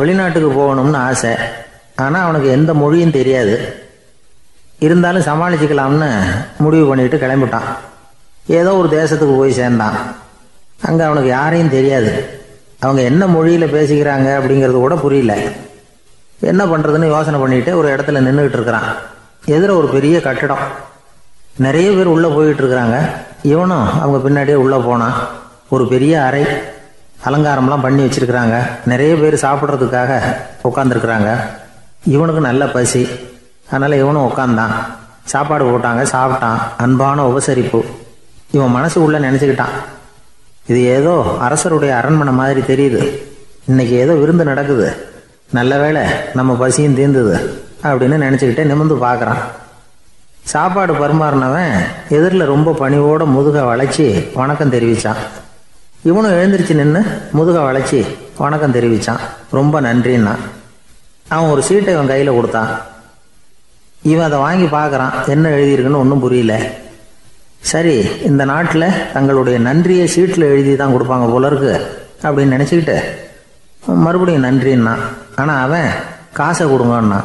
வெளிநாட்டுக்கு போகணும்னு ஆசை. ஆனால் அவனுக்கு எந்த மொழியும் தெரியாது. இருந்தாலும் சமாளிச்சுக்கலாம்னு முடிவு பண்ணிட்டு கிளம்பிட்டான். ஏதோ ஒரு தேசத்துக்கு போய் சேர்ந்தான். அங்கே அவனுக்கு யாரையும் தெரியாது. அவங்க என்ன மொழியில் பேசிக்கிறாங்க அப்படிங்கிறது கூட புரியல. என்ன பண்ணுறதுன்னு யோசனை பண்ணிட்டு ஒரு இடத்துல நின்றுக்கிட்டு இருக்கிறான். எதிர ஒரு பெரிய கட்டடம், நிறைய பேர் உள்ளே போயிட்டு இருக்கிறாங்க. இவனும் அவங்க பின்னாடியே உள்ளே போனான். ஒரு பெரிய அறை, அலங்காரம்லாம் பண்ணி வச்சிருக்கிறாங்க. நிறைய பேர் சாப்பிட்றதுக்காக உட்காந்துருக்குறாங்க. இவனுக்கு நல்ல பசி, அதனால் இவனும் உட்காந்தான். சாப்பாடு போட்டாங்க, சாப்பிட்டான். அன்பான உபசரிப்பு. இவன் மனசு உள்ள நினச்சிக்கிட்டான், இது ஏதோ அரசருடைய அரண்மனை மாதிரி தெரியுது, இன்னைக்கு ஏதோ விருந்து நடக்குது, நல்ல வேளை நம்ம பசியும் தீர்ந்தது அப்படின்னு நினச்சிக்கிட்டே நிமிர்ந்து பார்க்குறான். சாப்பாடு பரிமாறினவன் எதிரில் ரொம்ப பணிவோட முதுக வளைச்சி வணக்கம் தெரிவித்தான். இவனும் எழுந்திரிச்சு நின்று முதுக வளைச்சி வணக்கம் தெரிவித்தான். ரொம்ப நன்றின்னா. அவன் ஒரு சீட்டை இவன் கையில் கொடுத்தான். இவன் அதை வாங்கி பார்க்குறான். என்ன எழுதியிருக்குன்னு ஒன்றும் புரியல. சரி, இந்த நாட்டில் தங்களுடைய நன்றியை சீட்டில் எழுதி தான் கொடுப்பாங்க போல இருக்கு அப்படின்னு நினச்சிக்கிட்டு மறுபடியும் நன்றின்னா. ஆனால் அவன் காசை கொடுங்கன்னா.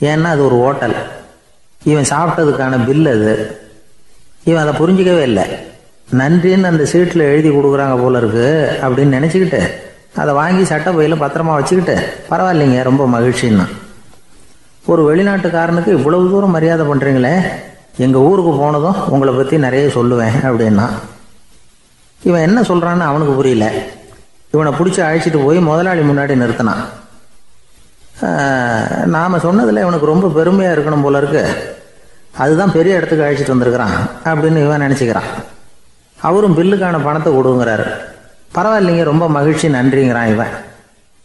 ஏன்னா அது ஒரு ஹோட்டல், இவன் சாப்பிட்டதுக்கான பில் அது. இவன் அதை புரிஞ்சிக்கவே இல்லை. நன்றின்னு அந்த சீட்டில் எழுதி கொடுக்குறாங்க போல இருக்கு அப்படின்னு நினச்சிக்கிட்டு அதை வாங்கி சட்டை பையில் பத்திரமா வச்சுக்கிட்டு பரவாயில்லைங்க ரொம்ப மகிழ்ச்சின்னா. ஒரு வெளிநாட்டுக்காரனுக்கு இவ்வளவு தூரம் மரியாதை பண்ணுறீங்களே, எங்கள் ஊருக்கு போனதும் உங்களை பற்றி நிறைய சொல்லுவேன் அப்படின்னா. இவன் என்ன சொல்கிறான்னு அவனுக்கு புரியல. இவனை பிடிச்சி அழைச்சிட்டு போய் முதலாளி முன்னாடி நிறுத்தினான். நாம் சொன்னதில் இவனுக்கு ரொம்ப பெருமையாக இருக்கணும் போல இருக்கு, அதுதான் பெரிய இடத்துக்கு அழைச்சிட்டு வந்திருக்கிறான் அப்படின்னு இவன் நினச்சிக்கிறான். அவரும் பில்லுக்கான பணத்தை கொடுங்கிறாரு. பரவாயில்லைங்க ரொம்ப மகிழ்ச்சி நன்றிங்கிறான் இவன்.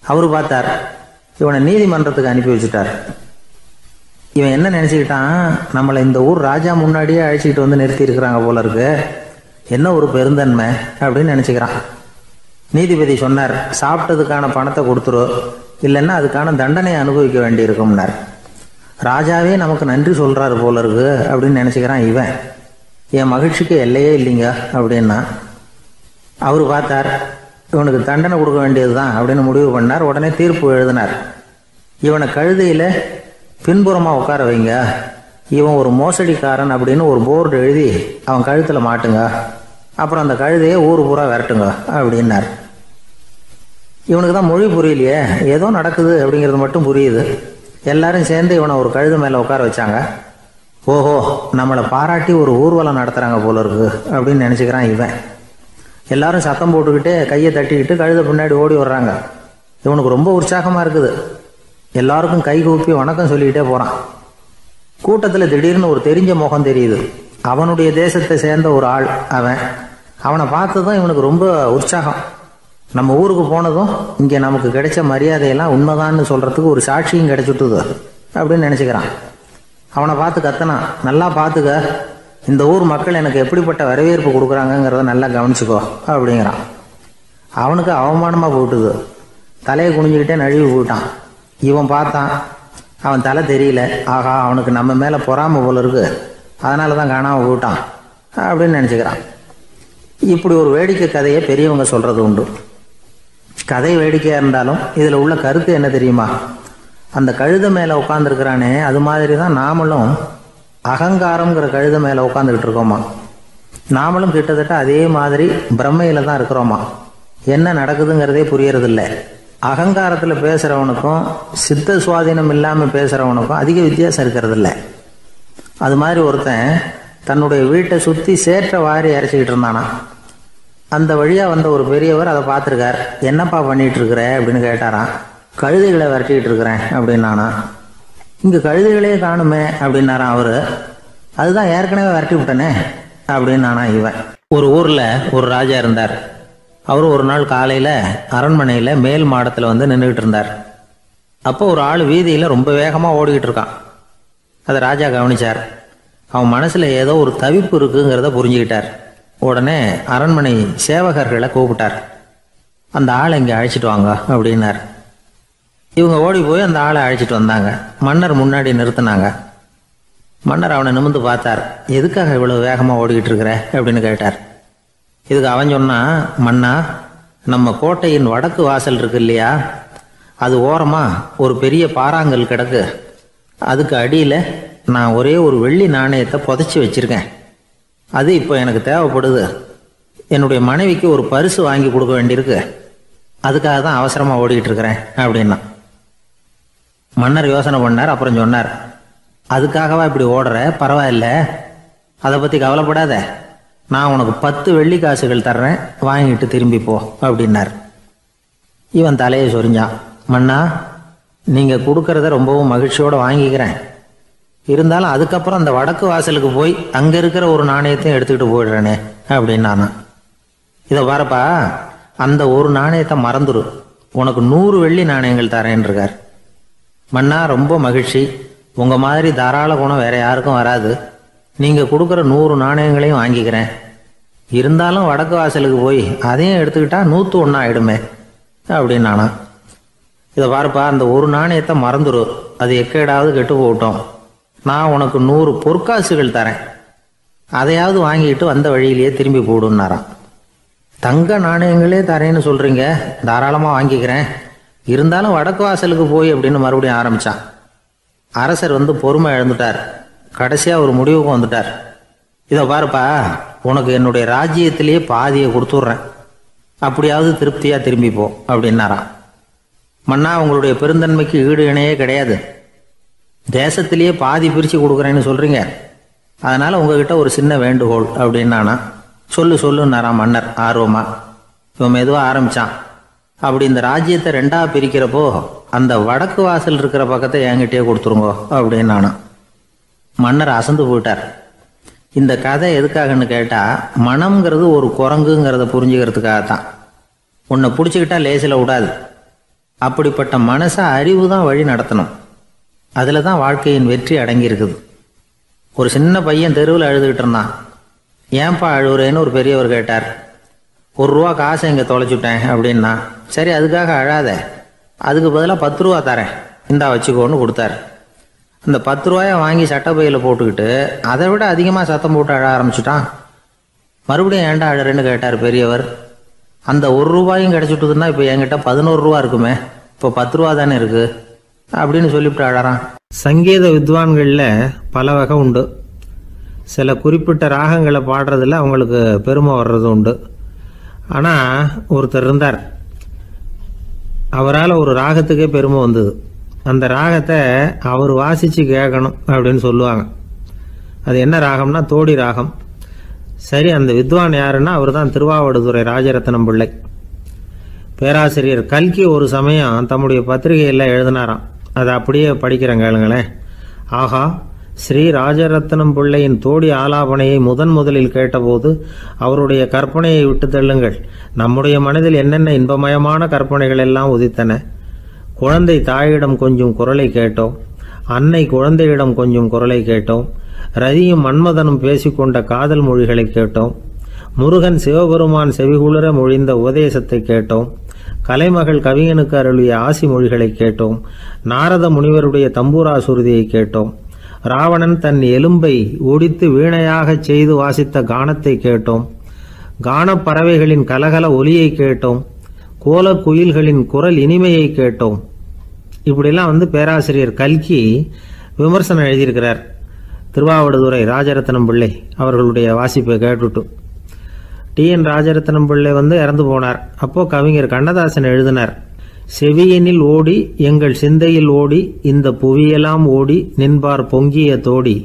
அவரு பார்த்தார், இவனை நீதிமன்றத்துக்கு அனுப்பி வச்சுட்டார். இவன் என்ன நினச்சிக்கிட்டான், நம்மளை இந்த ஊர் ராஜா முன்னாடியே அழைச்சிக்கிட்டு வந்து நிறுத்தி இருக்கிறாங்க போல இருக்கு, என்ன ஒரு பெருந்தன்மை அப்படின்னு நினச்சிக்கிறான். நீதிபதி சொன்னார், சாப்பிட்டதுக்கான பணத்தை கொடுத்துரு, இல்லைன்னா அதுக்கான தண்டனையை அனுபவிக்க வேண்டி இருக்கும்னார். ராஜாவே நமக்கு நன்றி சொல்கிறாரு போல இருக்கு அப்படின்னு நினச்சிக்கிறான் இவன். என் மகிழ்ச்சிக்கு எல்லையே இல்லைங்க அப்படின்னா. அவர் பார்த்தார், இவனுக்கு தண்டனை கொடுக்க வேண்டியது தான் அப்படின்னு முடிவு பண்ணார். உடனே தீர்ப்பு எழுதினார். இவனை கழுதையில் பின்புறமாக உட்கார வைங்க, இவன் ஒரு மோசடிக்காரன் அப்படின்னு ஒரு போர்டு எழுதி அவன் கழுத்தில் மாட்டுங்க, அப்புறம் அந்த கழுதையை ஊர் பூரா விரட்டுங்க அப்படின்னார். இவனுக்கு தான் மொழி புரியலையே, ஏதோ நடக்குது அப்படிங்கிறது மட்டும் புரியுது. எல்லாரும் சேர்ந்து இவனை ஒரு கழுதை மேலே உட்கார வச்சாங்க. ஓஹோ, நம்மளை பாராட்டி ஒரு ஊர்வலம் நடத்துகிறாங்க போல இருக்கு அப்படின்னு நினச்சிக்கிறான் இவன். எல்லாரும் சத்தம் போட்டுக்கிட்டு கையை தட்டிக்கிட்டு கழுதை பின்னாடி ஓடி வர்றாங்க. இவனுக்கு ரொம்ப உற்சாகமாக இருக்குது. எல்லாருக்கும் கை கூப்பி வணக்கம் சொல்லிக்கிட்டே போகிறான். கூட்டத்தில் திடீர்னு ஒரு தெரிஞ்ச முகம் தெரியுது. அவனுடைய தேசத்தை சேர்ந்த ஒரு ஆள் அவன். அவனை பார்த்ததும் இவனுக்கு ரொம்ப உற்சாகம். நம்ம ஊருக்கு போனதும் இங்கே நமக்கு கிடைச்ச மரியாதையெல்லாம் உண்மைதான்னு சொல்கிறதுக்கு ஒரு சாட்சியும் கிடைச்சிட்டுது அப்படின்னு நினச்சிக்கிறான். அவனை பார்த்து கத்தனான், நல்லா பார்த்துக்க, இந்த ஊர் மக்கள் எனக்கு எப்படிப்பட்ட வரவேற்பு கொடுக்குறாங்கங்கிறத நல்லா கவனிச்சுக்கோ அப்படிங்கிறான். அவனுக்கு அவமானமாக போட்டுது. தலையை குனிஞ்சுக்கிட்டே நழுவி போயிட்டான். இவன் பார்த்தான், அவன் தலை தெரியல. ஆகா, அவனுக்கு நம்ம மேலே பொறாமை போல இருக்கு, அதனால தான் காணாமல் போயிட்டான் அப்படின்னு நினச்சிக்கிறான். இப்படி ஒரு வேடிக்கை கதையை பெரியவங்க சொல்கிறது உண்டு. கதை வேடிக்கையாக இருந்தாலும் இதில் உள்ள கருத்து என்ன தெரியுமா? அந்த கழுதை மேலே உட்காந்துருக்கிறானே, அது மாதிரி தான் நாமளும் அகங்காரங்கிற கழுதை மேலே உட்காந்துக்கிட்டு இருக்கோமா. நாமளும் கிட்டத்தட்ட அதே மாதிரி பிரம்மையில் தான் இருக்கிறோமா. என்ன நடக்குதுங்கிறதே புரியறதில்ல. அகங்காரத்தில் பேசுகிறவனுக்கும் சித்த சுவாதீனம் இல்லாமல் பேசுகிறவனுக்கும் அதிக வித்தியாசம் இருக்கிறதில்ல. அது மாதிரி ஒருத்தன் தன்னுடைய வீட்டை சுற்றி சேற்றை வாரி அரைச்சிக்கிட்டு இருந்தானா. அந்த வழியாக வந்த ஒரு பெரியவர் அதை பார்த்துருக்கார். என்னப்பா பண்ணிகிட்டு இருக்கிற அப்படின்னு கேட்டாரான். கழுதைகளை விரட்டிக்கிட்டு இருக்கிறேன் அப்படின்னானா. இங்கே கழுதைகளே காணுமே அப்படின்னாரான் அவர். அதுதான் ஏற்கனவே விரட்டி விட்டனே அப்படின்னானா இவன். ஒரு ஊரில் ஒரு ராஜா இருந்தார். அவர் ஒரு நாள் காலையில் அரண்மனையில் மேல் மாடத்தில் வந்து நின்றுக்கிட்டு இருந்தார். அப்போ ஒரு ஆள் வீதியில் ரொம்ப வேகமாக ஓடிக்கிட்டு இருக்கான். அதை ராஜா கவனித்தார். அவன் மனசில் ஏதோ ஒரு தவிப்பு இருக்குங்கிறத புரிஞ்சுக்கிட்டார். உடனே அரண்மனை சேவகர்களை கூப்பிட்டார். அந்த ஆளை இங்கே அழைச்சிட்டு வாங்க அப்படின்னார். இவங்க ஓடி போய் அந்த ஆளை அழைச்சிட்டு வந்தாங்க. மன்னர் முன்னாடி நிறுத்தினாங்க. மன்னர் அவனை நிமிர்ந்து பார்த்தார். எதுக்காக இவ்வளோ வேகமாக ஓடிக்கிட்டு இருக்கிற அப்படின்னு கேட்டார். இதுக்கு அவன் சொன்னான், மன்னா, நம்ம கோட்டையின் வடக்கு வாசல் இருக்கு இல்லையா, அது ஓரமாக ஒரு பெரிய பாறாங்கல் கிடக்கு. அதுக்கு அடியில் நான் ஒரே ஒரு வெள்ளி நாணயத்தை புதைச்சி வச்சுருக்கேன். அது இப்போ எனக்கு தேவைப்படுது. என்னுடைய மனைவிக்கு ஒரு பரிசு வாங்கி கொடுக்க வேண்டியிருக்கு. அதுக்காக தான் அவசரமாக ஓடிக்கிட்டு இருக்கிறேன் அப்படின்னா. மன்னர் யோசனை பண்ணார். அப்புறம் சொன்னார், அதுக்காகவா இப்படி ஓடுற? பரவாயில்ல, அதை பற்றி கவலைப்படாத. நான் உனக்கு 10 வெள்ளி காசுகள் தர்றேன், வாங்கிட்டு திரும்பி போ அப்படின்னார். இவன் தலையை சொரிஞ்சான். மன்னா, நீங்கள் கொடுக்கறத ரொம்பவும் மகிழ்ச்சியோடு வாங்கிக்கிறேன். இருந்தாலும் அதுக்கப்புறம் அந்த வடக்கு வாசலுக்கு போய் அங்கே இருக்கிற ஒரு நாணயத்தையும் எடுத்துக்கிட்டு போயிடுறேனே அப்படின்னு நானா. இதை பாருப்பா, அந்த ஒரு நாணயத்தை மறந்துடு, உனக்கு 100 வெள்ளி நாணயங்கள் தரேன் இருக்கார். மன்னா, ரொம்ப மகிழ்ச்சி. உங்கள் மாதிரி தாராள குணம் வேற யாருக்கும் வராது. நீங்கள் கொடுக்குற 100 நாணயங்களையும் வாங்கிக்கிறேன். இருந்தாலும் வடக்கு வாசலுக்கு போய் அதையும் எடுத்துக்கிட்டா 101 ஆயிடுமே அப்படின்னு நானா. இதை பாருப்பா, அந்த ஒரு நாணயத்தை மறந்துடு, அது எக்கேடாவது கெட்டு போகட்டும். நான் உனக்கு 100 பொற்காசுகள் தரேன், அதையாவது வாங்கிட்டு வந்த வழியிலேயே திரும்பி போடுன்னாரான். தங்க நாணயங்களே தரேன்னு சொல்கிறீங்க, தாராளமாக வாங்கிக்கிறேன். இருந்தாலும் வடக்கு வாசலுக்கு போய் அப்படின்னு மறுபடியும் ஆரம்பித்தான். அரசர் பொறுமை இழந்துட்டார். கடைசியாக ஒரு முடிவுக்கு வந்துட்டார். இதை பாருப்பா, உனக்கு என்னுடைய ராஜ்யத்திலேயே பாதியை கொடுத்துட்றேன், அப்படியாவது திருப்தியாக திரும்பிப்போ அப்படின்னாராம். மன்னா, உங்களுடைய பெருந்தன்மைக்கு ஈடு இணையே கிடையாது. தேசத்திலேயே பாதி பிரித்து கொடுக்குறேன்னு சொல்கிறீங்க. அதனால் உங்ககிட்ட ஒரு சின்ன வேண்டுகோள் அப்படின்னானா. சொல்லுன்னாராம் மன்னர் ஆர்வமாக. இவன் மெதுவாக ஆரம்பித்தான். அப்படி இந்த ராஜ்யத்தை 2ஆக பிரிக்கிறப்போ அந்த வடக்கு வாசல் இருக்கிற பக்கத்தை என்கிட்டயே கொடுத்துருங்கோ அப்படின்னானா. மன்னர் அசந்து போயிட்டார். இந்த கதை எதுக்காகன்னு கேட்டால், மனம்ங்கிறது ஒரு குரங்குங்கிறத புரிஞ்சுக்கிறதுக்காகத்தான். உன்னை பிடிச்சிக்கிட்டா லேசில் விடாது. அப்படிப்பட்ட மனசை அறிவு தான் வழி நடத்தணும். அதில் தான் வாழ்க்கையின் வெற்றி அடங்கியிருக்குது. ஒரு சின்ன பையன் தெருவில் அழுதுகிட்டு இருந்தான். ஏன்பா அழுவுறேன்னு ஒரு பெரியவர் கேட்டார். 1 ரூபா காசை இங்கே தொலைச்சுட்டேன் அப்படின்னா. சரி, அதுக்காக அழாத, அதுக்கு பதிலாக 10 ரூபா தரேன், இந்தா வச்சுக்கோன்னு கொடுத்தாரு. அந்த 10 ரூபாயை வாங்கி சட்டப்பையில் போட்டுக்கிட்டு அதை விட அதிகமாக சத்தம் போட்டு அழ ஆரம்பிச்சுட்டான். மறுபடியும் ஏன்டா அழறேன்னு கேட்டார் பெரியவர். அந்த 1 ரூபாயும் கிடைச்சிட்டுதுன்னா இப்போ என்கிட்ட 11 ரூபா இருக்குமே, இப்போ 10 ரூபா தானே இருக்குது அப்படின்னு சொல்லிவிட்டு அழறான். சங்கீத வித்வான்களில் பல வகை உண்டு. சில குறிப்பிட்ட ராகங்களை பாடுறதுல அவங்களுக்கு பெருமை வர்றது உண்டு. ஆனால் ஒருத்தர் இருந்தார், அவரால் ஒரு ராகத்துக்கே பெருமை வந்தது. அந்த ராகத்தை அவர் வாசித்து கேட்கணும் அப்படின்னு சொல்லுவாங்க. அது என்ன ராகம்னா தோடி ராகம். சரி, அந்த வித்வான் யாருன்னா அவர் தான் திருவாவடுதுறை ராஜரத்னம் பிள்ளை. பேராசிரியர் கல்கி ஒரு சமயம் தம்முடைய பத்திரிகையில் எழுதினாராம். அதை அப்படியே படிக்கிறேன் கேளுங்களேன். ஆஹா, ஸ்ரீ ராஜரத்னம் பிள்ளையின் தோடி ஆலாபனையை முதலில் கேட்டபோது அவருடைய கற்பனையை விட்டு தள்ளுங்கள். நம்முடைய மனதில் என்னென்ன இன்பமயமான கற்பனைகள் எல்லாம் உதித்தன. குழந்தை தாயிடம் கொஞ்சம் குரலை கேட்டோம், அன்னை குழந்தையிடம் கொஞ்சம் குரலை கேட்டோம், ரதியும் மன்மதனும் பேசிக்கொண்ட காதல் மொழிகளை கேட்டோம், முருகன் சிவபெருமான் செவிகுளிர மொழிந்த உபதேசத்தை கேட்டோம், கலைமகள் கவிஞனுக்கு அருளிய ஆசி மொழிகளை கேட்டோம், நாரத முனிவருடைய தம்பூரா சுருதியை கேட்டோம், ராவணன் தன் எலும்பை ஒடித்து வீணையாகச் செய்து வாசித்த கானத்தை கேட்டோம், கானப்பறவைகளின் கலகல ஒலியை கேட்டோம், கோல குயில்களின் குரல் இனிமையை கேட்டோம். இப்படிலாம் பேராசிரியர் கல்கி விமர்சனம் எழுதியிருக்கிறார். திருவாவடுதுறை ராஜரத்னம் பிள்ளை அவர்களுடைய வாசிப்பை கேட்டுட்டு டி.என். ராஜரத்னம் பிள்ளை இறந்து போனார். அப்போ கவிஞர் கண்ணதாசன் எழுதினார், செவியனில் ஓடி எங்கள் சிந்தையில் ஓடி இந்த புவியெல்லாம் ஓடி நின்பார் பொங்கிய தோடி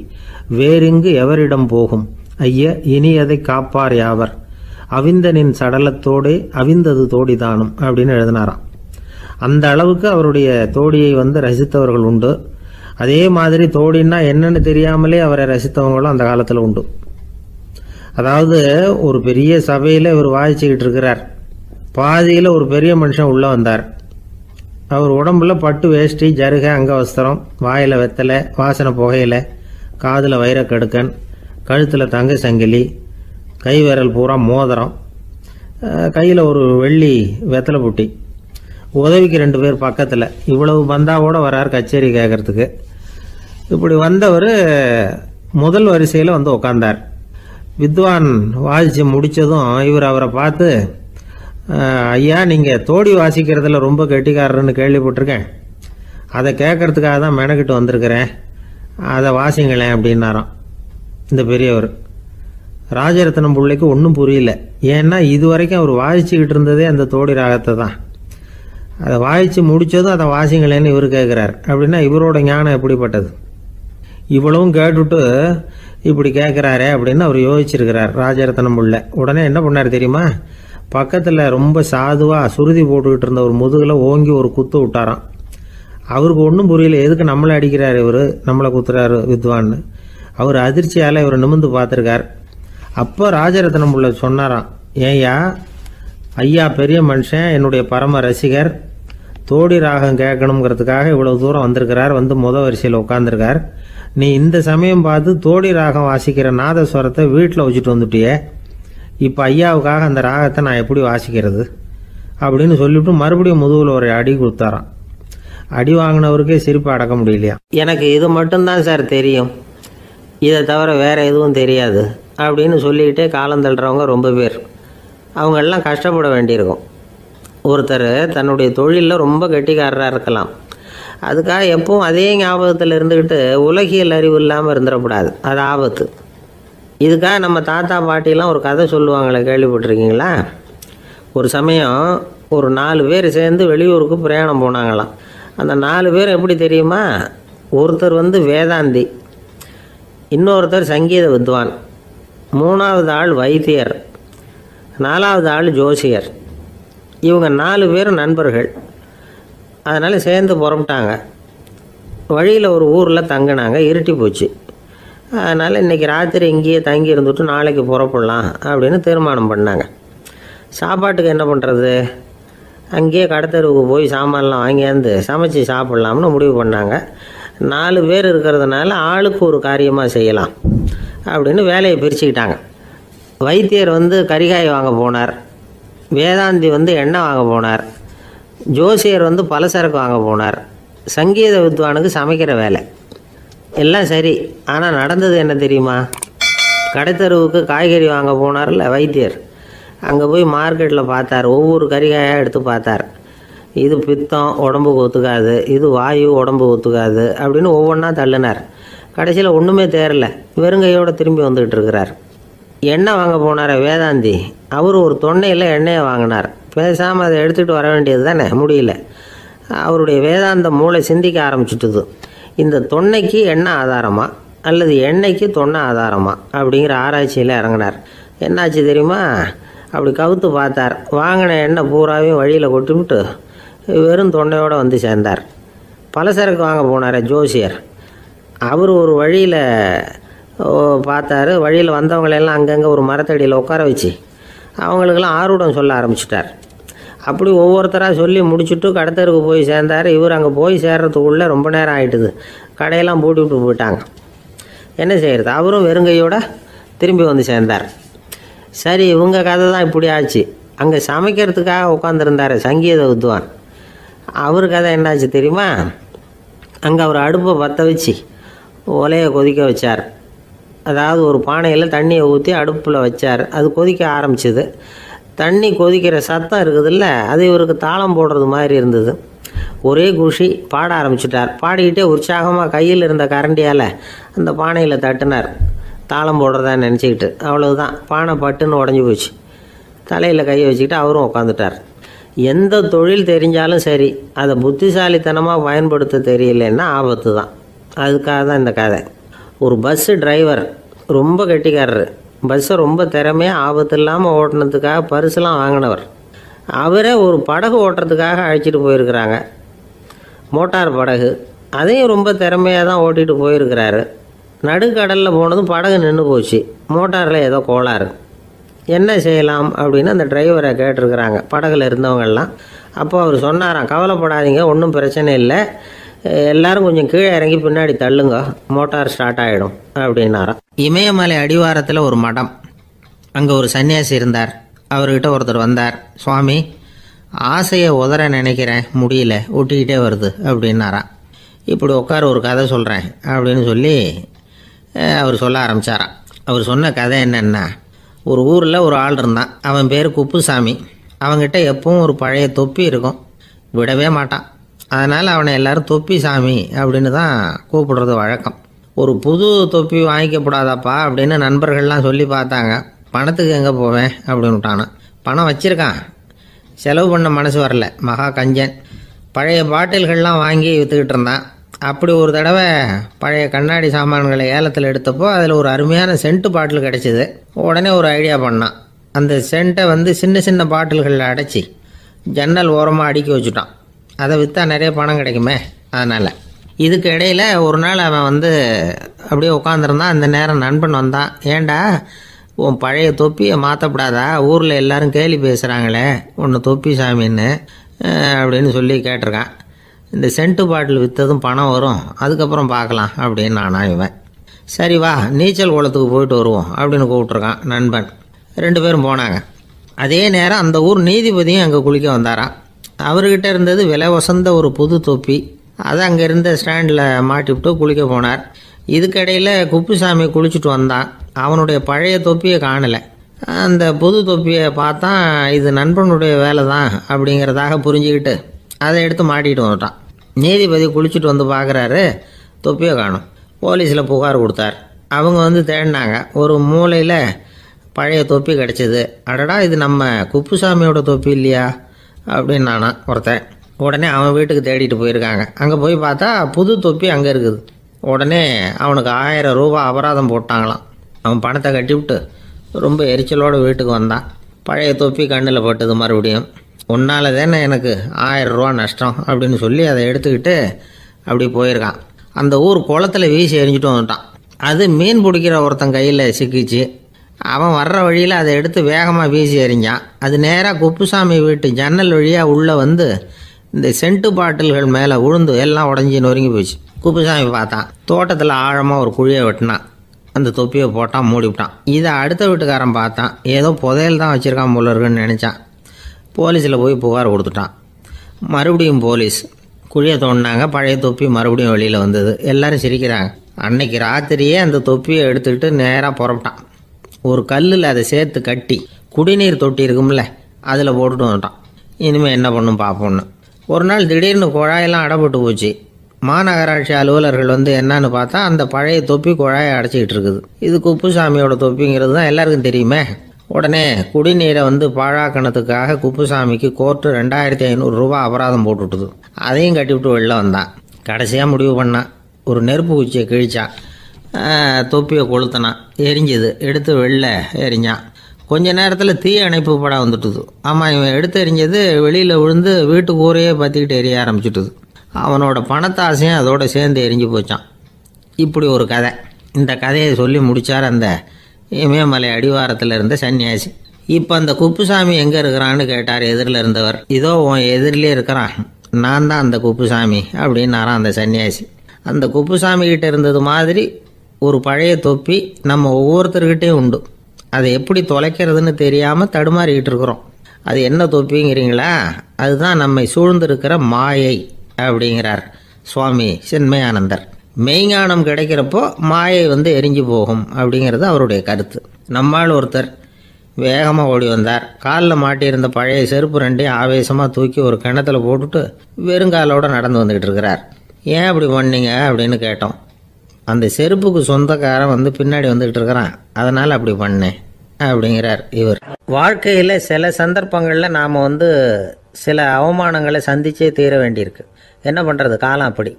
வேறிங்கு எவரிடம் போகும் ஐய இனி அதை காப்பார் யாவர் அவிந்தனின் சடலத்தோடே அவிந்தது தோடிதானும் அப்படின்னு எழுதினாராம். அந்த அளவுக்கு அவருடைய தோடியை ரசித்தவர்கள் உண்டு. அதே மாதிரி தோடின்னா என்னன்னு தெரியாமலே அவரை ரசித்தவங்களும் அந்த காலத்தில் உண்டு. அதாவது ஒரு பெரிய சபையில் இவர் வாசிச்சுக்கிட்டு இருக்கிறார். பாதியில் ஒரு பெரிய மனுஷன் உள்ளே வந்தார். அவர் உடம்புல பட்டு வேஷ்டி, ஜருகை, அங்கவஸ்திரம், வாயில் வெத்தலை, வாசனை புகையில, காதில் வைரக்கடுக்கன், கழுத்தில் தங்க சங்கிலி, கை விரல் பூரா மோதிரம், கையில் ஒரு வெள்ளி வெத்தலை புட்டி, உதவிக்கு 2 பேர் பக்கத்தில். இவ்வளவு பந்தாவோட வரார் கச்சேரி கேட்கறதுக்கு. இப்படி வந்தவர் முதல் வரிசையில் உட்கார்ந்தார். வித்வான் வாசித்து முடித்ததும் இவர் அவரை பார்த்து, ஐயா, நீங்கள் தோடி வாசிக்கிறதுல ரொம்ப கெட்டிக்காரர்னு கேள்விப்பட்டிருக்கேன். அதை கேட்கறதுக்காக தான் மெனக்கிட்டு வந்திருக்கிறேன். அதை வாசிங்களேன் அப்படின்னாராம் இந்த பெரியவர். ராஜரத்னம் பிள்ளைக்கு ஒன்றும் புரியல. ஏன்னா இது வரைக்கும் அவர் வாசிச்சுக்கிட்டு இருந்ததே அந்த தோடி ராகத்தை தான். அதை வாசித்து முடித்ததும் அதை வாசிங்களேன்னு இவர் கேட்குறார். அப்படின்னா இவரோட ஞானம் எப்படிப்பட்டது? இவ்வளவும் கேட்டுட்டு இப்படி கேட்குறாரே அப்படின்னு அவர் யோசிச்சிருக்கிறார் ராஜரத்னம் பிள்ளை. உடனே என்ன பண்ணார் தெரியுமா? பக்கத்தில் ரொம்ப சாதுவாக சுருதி போட்டுக்கிட்டு இருந்த ஒரு முதுகில் ஓங்கி ஒரு குத்து விட்டாராம். அவருக்கு ஒன்றும் புரியல, எதுக்கு நம்மளை அடிக்கிறார் இவர், நம்மளை குத்துறாரு வித்வான்னு. அவர் அதிர்ச்சியால் இவர் நிமிர்ந்து பார்த்துருக்கார். அப்போ ராஜரத்னம் பிள்ளை சொன்னாராம், ஏய்யா ஐயா பெரிய மனுஷன், என்னுடைய பரம ரசிகர், தோடி ராகம் கேட்கணுங்கிறதுக்காக இவ்வளவு தூரம் வந்திருக்கிறார், வந்து வரிசையில் உட்காந்துருக்கார். நீ இந்த சமயம் பார்த்து தோடி ராகம் வாசிக்கிற நாதஸ்வரத்தை வீட்டில் வச்சுட்டு வந்துட்டியே, இப்போ ஐயாவுக்காக அந்த ராகத்தை நான் எப்படி வாசிக்கிறது அப்படின்னு சொல்லிவிட்டு மறுபடியும் முதுகில் ஒரு அடி கொடுத்தாராம். அடி வாங்கினவருக்கே சிரிப்பு அடக்க முடியலையா. எனக்கு இது மட்டும்தான் சார் தெரியும், இதை தவிர வேறு எதுவும் தெரியாது அப்படின்னு சொல்லிக்கிட்டே காலம் தள்ளுறவங்க ரொம்ப பேர். அவங்கெல்லாம் கஷ்டப்பட வேண்டியிருக்கும். ஒருத்தர் தன்னுடைய தொழிலில் ரொம்ப கெட்டிக்காரராக இருக்கலாம், அதுக்காக எப்பவும் அதே ஞாபகத்தில் இருந்துக்கிட்டு உலகியல் அறிவு இல்லாமல் இருந்துடக்கூடாது, அது ஆபத்து. இதுக்காக நம்ம தாத்தா பாட்டிலாம் ஒரு கதை சொல்லுவாங்களே, கேள்விப்பட்டிருக்கீங்களா? ஒரு சமயம் ஒரு 4 பேர் சேர்ந்து வெளியூருக்கு பிரயாணம் போனாங்களாம். அந்த 4 பேர் எப்படி தெரியுமா? ஒருத்தர் வேதாந்தி, இன்னொருத்தர் சங்கீத வித்வான், 3வது ஆள் வைத்தியர், 4வது ஆள் ஜோசியர். இவங்க 4 பேரும் நண்பர்கள். அதனால் சேர்ந்து புறப்பட்டாங்க. வழியில் ஒரு ஊரில் தங்கினாங்க. இருட்டி போச்சு. அதனால் இன்றைக்கி ராத்திரி இங்கேயே தங்கி இருந்துட்டு நாளைக்கு புறப்படலாம் அப்படின்னு தீர்மானம் பண்ணாங்க. சாப்பாட்டுக்கு என்ன பண்ணுறது? அங்கேயே கடத்தெருவுக்கு போய் சாமான்லாம் வாங்கியாந்து சமைச்சு சாப்பிட்லாம்னு முடிவு பண்ணாங்க. 4 பேர் இருக்கிறதுனால ஆளுக்கு ஒரு காரியமாக செய்யலாம் அப்படின்னு வேலையை பிரிச்சுக்கிட்டாங்க. வைத்தியர் கரிகாய் வாங்க போனார், வேதாந்தி எண்ணெய் வாங்க போனார், ஜோசியர் பலசரக்கு வாங்க போனார், சங்கீத வித்வானுக்கு சமைக்கிற வேலை. எல்லாம் சரி. ஆனால் நடந்தது என்ன தெரியுமா? கடைத்தெருவுக்கு காய்கறி வாங்க போனார்ல வைத்தியர், அங்கே போய் மார்க்கெட்டில் பார்த்தார். ஒவ்வொரு கரிகாயாக எடுத்து பார்த்தார். இது பித்தம், உடம்புக்கு ஒத்துக்காது, இது வாயு, உடம்பு ஒத்துக்காது அப்படின்னு ஒவ்வொன்றா தள்ளினார். கடைசியில் ஒன்றுமே தேரல, வெறுங்கையோடு திரும்பி வந்துக்கிட்டு இருக்கிறார். எண்ணெய் வாங்க போனார் வேதாந்தி, அவர் ஒரு தொன்னையில் எண்ணெயை வாங்கினார். பேசாமல் அதை எடுத்துகிட்டு வர வேண்டியது தானே, முடியல. அவருடைய வேதாந்த மூளை சிந்திக்க ஆரம்பிச்சுட்டுது. இந்த தொன்னைக்கு எண்ணெய் ஆதாரமா அல்லது எண்ணெய்க்கு தொன்னை ஆதாரமா அப்படிங்கிற ஆராய்ச்சியில் இறங்கினார். என்னாச்சு தெரியுமா? அப்படி கவுத்து பார்த்தார். வாங்கின எண்ணெய் பூராவையும் வழியில் கொட்டிவிட்டு வெறும் தொன்னையோடு சேர்ந்தார். பலசரக்கு வாங்க போனார் ஜோசியர், அவர் ஒரு வழியில் பார்த்தாரு. வழியில் வந்தவங்களெல்லாம் அங்கங்கே ஒரு மரத்தடியில் உட்கார வச்சு அவங்களுக்கெல்லாம் ஆர்வம் சொல்ல ஆரம்பிச்சிட்டார். அப்படி ஒவ்வொருத்தராக சொல்லி முடிச்சுட்டு கடத்தருக்கு போய் சேர்ந்தார். இவர் அங்கே போய் சேர்றதுக்குள்ளே ரொம்ப நேரம் ஆகிட்டுது. கடையெல்லாம் பூட்டி விட்டு போயிட்டாங்க. என்ன செய்கிறது? அவரும் வெறுங்கையோடு திரும்பி சேர்ந்தார். சரி, இவங்க கதை தான் இப்படி ஆச்சு. அங்கே சமைக்கிறதுக்காக உட்காந்துருந்தார் சங்கீத வித்வான், அவர் கதை என்னாச்சு தெரியுமா? அங்கே அவர் அடுப்பை பற்ற வச்சு ஒலையை கொதிக்க வச்சார். அதாவது ஒரு பானையில் தண்ணியை ஊற்றி அடுப்பில் வச்சார். அது கொதிக்க ஆரம்பிச்சிது. தண்ணி கொதிக்கிற சத்தம் இருக்குதுல்ல, அது இவருக்கு தாளம் போடுறது மாதிரி இருந்தது. ஒரே குஷி, பாட ஆரம்பிச்சிட்டார். பாடிக்கிட்டே உற்சாகமாக கையில் இருந்த கரண்டியால் அந்த பானையில் தட்டினார், தாளம் போடுறதா நினச்சிக்கிட்டு. அவ்வளவுதான், பானை பட்டுன்னு உடஞ்சி போச்சு. தலையில் கையை வச்சுக்கிட்டு அவரும் உட்காந்துட்டார். எந்த தொழில் தெரிஞ்சாலும் சரி, அதை புத்திசாலித்தனமாக பயன்படுத்த தெரியலன்னா ஆபத்து தான். அதுக்காக தான் இந்த கதை. ஒரு பஸ்ஸு டிரைவர் ரொம்ப கெட்டிக்காரரு. பஸ்ஸை ரொம்ப திறமையாக ஆபத்து இல்லாமல் ஓட்டினதுக்காக பரிசுலாம் வாங்கினவர். அவரே ஒரு படகு ஓட்டுறதுக்காக அழைச்சிட்டு போயிருக்கிறாங்க, மோட்டார் படகு. அதையும் ரொம்ப திறமையாக தான் ஓட்டிகிட்டு போயிருக்கிறாரு. நடுக்கடலில் போனதும் படகு நின்று போச்சு. மோட்டாரில் ஏதோ கோளாறு. என்ன செய்யலாம் அப்படின்னு அந்த டிரைவரை கேட்டிருக்கிறாங்க படகுல இருந்தவங்கெல்லாம். அப்போ அவர் சொன்னாராம், கவலைப்படாதீங்க, ஒன்றும் பிரச்சனை இல்லை, எல்லாரும் கொஞ்சம் கீழே இறங்கி பின்னாடி தள்ளுங்க, மோட்டார் ஸ்டார்ட் ஆகிடும் அப்படின்னாராம். இமயமலை அடிவாரத்தில் ஒரு மடம், அங்கே ஒரு சன்னியாசி இருந்தார். அவர்கிட்ட ஒருத்தர் வந்தார். சுவாமி, ஆசையை உதற நினைக்கிறேன், முடியல, ஒட்டிக்கிட்டே வருது அப்படின்னாராம். இப்படி உட்கார, ஒரு கதை சொல்கிறேன் அப்படின்னு சொல்லி அவர் சொல்ல ஆரம்பித்தாராம். அவர் சொன்ன கதை என்னென்னா, ஒரு ஊரில் ஒரு ஆள் இருந்தான். அவன் பேர் குப்புசாமி. அவங்ககிட்ட எப்பவும் ஒரு பழைய தொப்பி இருக்கும், விடவே மாட்டான். அதனால் அவனை எல்லாரும் தொப்பி சாமி அப்படின்னு தான் கூப்பிடுறது வழக்கம். ஒரு புது தொப்பி வாங்கிக்கப்படாதாப்பா அப்படின்னு நண்பர்கள்லாம் சொல்லி பார்த்தாங்க. பணத்துக்கு எங்கே போவேன் அப்படின்னு விட்டானா. பணம் வச்சுருக்கான், செலவு பண்ண மனசு வரல. மகா கஞ்சன். பழைய பாட்டில்கள்லாம் வாங்கி விற்றுக்கிட்டு இருந்தான். அப்படி ஒரு தடவை பழைய கண்ணாடி சாமான்களை ஏலத்தில் எடுத்தப்போ அதில் ஒரு அருமையான சென்ட்டு பாட்டில் கிடச்சிது. உடனே ஒரு ஐடியா பண்ணான். அந்த சென்ட்டை வந்து சின்ன சின்ன பாட்டில்களில் அடைச்சி ஜன்னல் ஓரமாக அடுக்கி வச்சுட்டான். அதை விற்றா நிறைய பணம் கிடைக்குமே, அதனால். இதுக்கு இடையில் ஒரு நாள் அவன் வந்து அப்படியே உட்காந்துருந்தான். அந்த நேரம் நண்பன் வந்தான். ஏண்டா உன் பழைய தொப்பியை மாற்றப்படாதா, ஊரில் எல்லோரும் கேலி பேசுகிறாங்களே உன்னை தொப்பி சாமின்னு அப்படின்னு சொல்லி கேட்டிருக்கான். இந்த சென்ட்டு பாட்டில் விற்றதும் பணம் வரும், அதுக்கப்புறம் பார்க்கலாம் அப்படின்னு நானா இவன். சரி வா நீச்சல் குளத்துக்கு போயிட்டு வருவோம் அப்படின்னு கூப்பிட்ருக்கான் நண்பன். 2 பேரும் போனாங்க. அதே நேரம் அந்த ஊர் நீதிபதியும் அங்கே குளிக்க வந்தாராம். அவர்கிட்ட இருந்தது விலை வசந்த ஒரு புது தொப்பி. அதை அங்கே இருந்த ஸ்டாண்டில் மாட்டிவிட்டு குளிக்க போனார். இதுக்கிடையில் குப்புசாமி குளிச்சுட்டு வந்தான். அவனுடைய பழைய தொப்பியை காணலை. அந்த புது தொப்பியை பார்த்தா இது நண்பனுடைய வேலை தான் அப்படிங்கிறதாக புரிஞ்சுக்கிட்டு அதை எடுத்து மாட்டிகிட்டு வந்துட்டான். நீதிபதி குளிச்சுட்டு வந்து பார்க்குறாரு, தொப்பியை காணும். போலீஸில் புகார் கொடுத்தார். அவங்க வந்து தேடினாங்க. ஒரு மூலையில் பழைய தொப்பி கிடச்சிது. அடடா இது நம்ம குப்புசாமியோட தொப்பி இல்லையா அப்படின்னு நானா ஒருத்தன். உடனே அவன் வீட்டுக்கு தேடிட்டு போயிருக்காங்க. அங்கே போய் பார்த்தா புது தொப்பி அங்கே இருக்குது. உடனே அவனுக்கு 1000 ரூபா அபராதம் போட்டாங்களாம். அவன் பணத்தை கட்டிவிட்டு ரொம்ப எரிச்சலோடு வீட்டுக்கு வந்தான். பழைய தொப்பி கண்ணில் பட்டது. மறுபடியும் உன்னால் தானே எனக்கு 1000 ரூபா நஷ்டம் அப்படின்னு சொல்லி அதை எடுத்துக்கிட்டு அப்படி போயிருக்கான். அந்த ஊர் குளத்தில் வீசி எரிஞ்சிட்டு வந்துட்டான். அது மீன் பிடிக்கிற ஒருத்தன் கையில் சிக்கிச்சு. அவன் வர்ற வழியில் அதை எடுத்து வேகமாக வீசி எறிஞ்சான். அது நேராக குப்புசாமி வீட்டு ஜன்னல் வழியாக உள்ளே வந்து இந்த சென்ட்டு பாட்டில்கள் மேலே உழுந்து எல்லாம் உடஞ்சி நொறுங்கி போச்சு. குப்புசாமி பார்த்தான். தோட்டத்தில் ஆழமாக ஒரு குழியை வெட்டினான். அந்த தொப்பியை போட்டான், மூடிவிட்டான். இதை அடுத்த வீட்டுக்காரன் பார்த்தான். ஏதோ புதையல் தான் வச்சுருக்கான் போல இருக்குன்னு நினச்சான். போலீஸில் போய் புகார் கொடுத்துட்டான். மறுபடியும் போலீஸ் குழியை தோண்டினாங்க. பழைய தொப்பி மறுபடியும் வெளியில் வந்தது. எல்லோரும் சிரிக்கிறாங்க. அன்னைக்கு ராத்திரியே அந்த தொப்பியை எடுத்துக்கிட்டு நேராக புறப்பட்டான். ஒரு கல்லில் அதை சேர்த்து கட்டி குடிநீர் தொட்டி இருக்கும்ல அதில் போட்டுட்டு வந்துட்டான். இனிமேல் என்ன பண்ணும் பார்ப்போன்னு. ஒரு நாள் திடீர்னு குழாயெல்லாம் அடைப்பட்டு போச்சு. மாநகராட்சி அலுவலர்கள் வந்து என்னன்னு பார்த்தா அந்த பழைய தொப்பி குழாயை அடைச்சிக்கிட்டு இருக்குது. இது குப்புசாமியோட தொப்பிங்கிறது தான் எல்லாருக்கும் தெரியுமே. உடனே குடிநீரை வந்து பாழாக்கணத்துக்காக குப்புசாமிக்கு கோர்ட்டு 2500 ரூபா அபராதம் போட்டுவிட்டுது. அதையும் கட்டிவிட்டு வெளில வந்தான். கடைசியாக முடிவு பண்ணான். ஒரு நெருப்பு குச்சியை கிழிச்சான். தொப்பியை கொளுத்தினான். எரிஞ்சுது. எடுத்து வெளில எரிஞ்சான். கொஞ்ச நேரத்தில் தீ அணைப்பு படம் வந்துட்டுது. ஆமாம், இவன் எடுத்து எரிஞ்சது வெளியில் விழுந்து வீட்டு கூரையே பற்றிக்கிட்டு எரிய ஆரம்பிச்சுட்டுது. அவனோட பணத்தாசையும் அதோடு சேர்ந்து எரிஞ்சு போச்சான். இப்படி ஒரு கதை. இந்த கதையை சொல்லி முடித்தார் அந்த இமயமலை அடிவாரத்தில் இருந்த சன்னியாசி. இப்போ அந்த குப்புசாமி எங்கே இருக்கிறான்னு கேட்டார் எதிரில் இருந்தவர். இதோ உன் எதிரிலே இருக்கிறான், நான் தான் அந்த குப்புசாமி அப்படின்னாரான் அந்த சன்னியாசி. அந்த குப்புசாமி கிட்ட இருந்தது மாதிரி ஒரு பழைய தொப்பி நம்ம ஒவ்வொருத்தர்கிட்டையும் உண்டு. அதை எப்படி தொலைக்கிறதுன்னு தெரியாமல் தடுமாறிக்கிட்டு இருக்கிறோம். அது என்ன தொப்பிங்கிறீங்களா? அதுதான் நம்மை சூழ்ந்திருக்கிற மாயை அப்படிங்கிறார் சுவாமி சின்மயானந்தர். மெய்ஞானம் கிடைக்கிறப்போ மாயை வந்து எரிஞ்சு போகும் அப்படிங்கிறது அவருடைய கருத்து. நம்மால் ஒருத்தர் வேகமாக ஓடி வந்தார். காலில் மாட்டியிருந்த பழைய செருப்பு 2ஐயும் ஆவேசமாக தூக்கி ஒரு கிணத்துல போட்டுட்டு வெறுங்காலோடு நடந்து வந்துக்கிட்டு இருக்கிறார். ஏன் அப்படி பண்ணீங்க அப்படின்னு கேட்டோம். அந்த செருப்புக்கு சொந்தக்காரன் வந்து பின்னாடி வந்துக்கிட்டு இருக்கிறான், அதனால் அப்படி பண்ணேன் அப்படிங்கிறார் இவர். வாழ்க்கையில் சில சந்தர்ப்பங்களில் நாம் வந்து சில அவமானங்களை சந்திச்சே தீர வேண்டியிருக்கு. என்ன பண்ணுறது, காலம் அப்படி.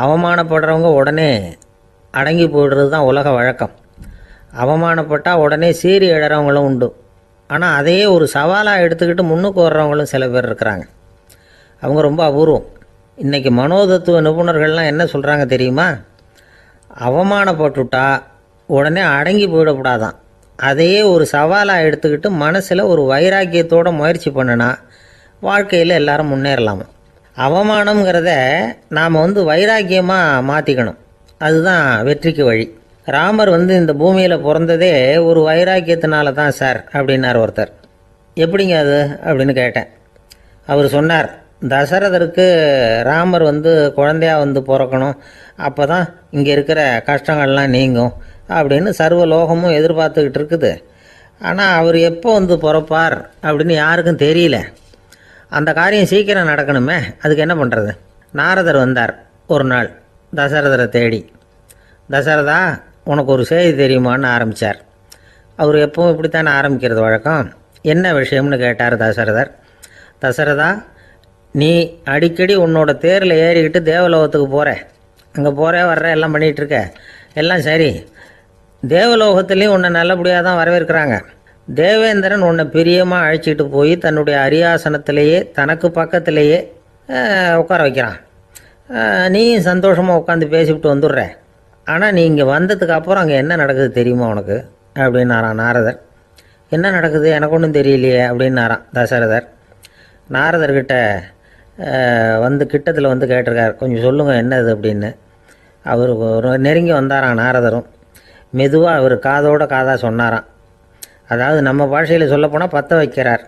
அவமானப்படுறவங்க உடனே அடங்கி போய்டுறது தான் உலக வழக்கம். அவமானப்பட்டால் உடனே சீறி எழறவங்களும் உண்டு. ஆனால் அதையே ஒரு சவாலாக எடுத்துக்கிட்டு முன்னுக்கு வர்றவங்களும் சில பேர் இருக்கிறாங்க. அவங்க ரொம்ப அபூர்வம். இன்றைக்கி மனோதத்துவ நிபுணர்கள்லாம் என்ன சொல்கிறாங்க தெரியுமா? அவமானப்பட்டுட்டா உடனே அடங்கி போயிடக்கூடாதான். அதையே ஒரு சவாலாக எடுத்துக்கிட்டு மனசில் ஒரு வைராக்கியத்தோடு முயற்சி பண்ணினா வாழ்க்கையில் எல்லாரும் முன்னேறலாமா. அவமானங்கிறத நாம் வந்து வைராக்கியமாக மாற்றிக்கணும். அதுதான் வெற்றிக்கு வழி. ராமர் வந்து இந்த பூமியில் பிறந்ததே ஒரு வைராக்கியத்தினால தான் சார் அப்படின்னார் ஒருத்தர். எப்படிங்க அது அப்படின்னு கேட்டேன். அவர் சொன்னார், தசரதருக்கு ராமர் வந்து குழந்தையாக வந்து பிறக்கணும், அப்போ தான் இங்கே இருக்கிற கஷ்டங்கள்லாம் நீங்கும் அப்படின்னு சர்வ லோகமும் எதிர்பார்த்துக்கிட்டு இருக்குது. ஆனால் அவர் எப்போ வந்து பிறப்பார் அப்படின்னு யாருக்கும் தெரியல. அந்த காரியம் சீக்கிரம் நடக்கணுமே, அதுக்கு என்ன பண்ணுறது? நாரதர் வந்தார் ஒரு நாள் தசரதரை தேடி. தசரதா, உனக்கு ஒரு செய்தி தெரியுமான்னு ஆரம்பித்தார். அவர் எப்பவும் இப்படித்தானே ஆரம்பிக்கிறது வழக்கம். என்ன விஷயம்னு கேட்டார் தசரதர். தசரதா, நீ அடிக்கடி உன்னோட தேரில் ஏறிக்கிட்டு தேவலோகத்துக்கு போகிற, அங்கே போகிற வர்ற எல்லாம் பண்ணிகிட்ருக்க, எல்லாம் சரி. தேவலோகத்துலேயும் உன்னை நல்லபடியாக தான் வரவேற்கிறாங்க. தேவேந்திரன் உன்னை பிரியமாக அழைச்சிட்டு போய் தன்னுடைய அரியாசனத்திலேயே தனக்கு பக்கத்திலேயே உட்கார வைக்கிறான். நீயும் சந்தோஷமாக உட்காந்து பேசிவிட்டு வந்துடுற. ஆனால் நீ இங்கே வந்ததுக்கு அப்புறம் அங்கே என்ன நடக்குது தெரியுமா உனக்கு அப்படின்னாரான் நாரதர். என்ன நடக்குது எனக்கு ஒன்றும் தெரியலையே அப்படின்னாரான் தசரதர். நாரதர்கிட்ட வந்து கிட்டத்தில் வந்து கேட்டிருக்கார், கொஞ்சம் சொல்லுங்கள் என்னது அப்படின்னு. அவர் நெருங்கி வந்தாரான் நாரதரும். மெதுவாக அவர் காதோட காதாக சொன்னாராம். அதாவது நம்ம பாஷையில் சொல்லப்போனால் பற்ற வைக்கிறார்.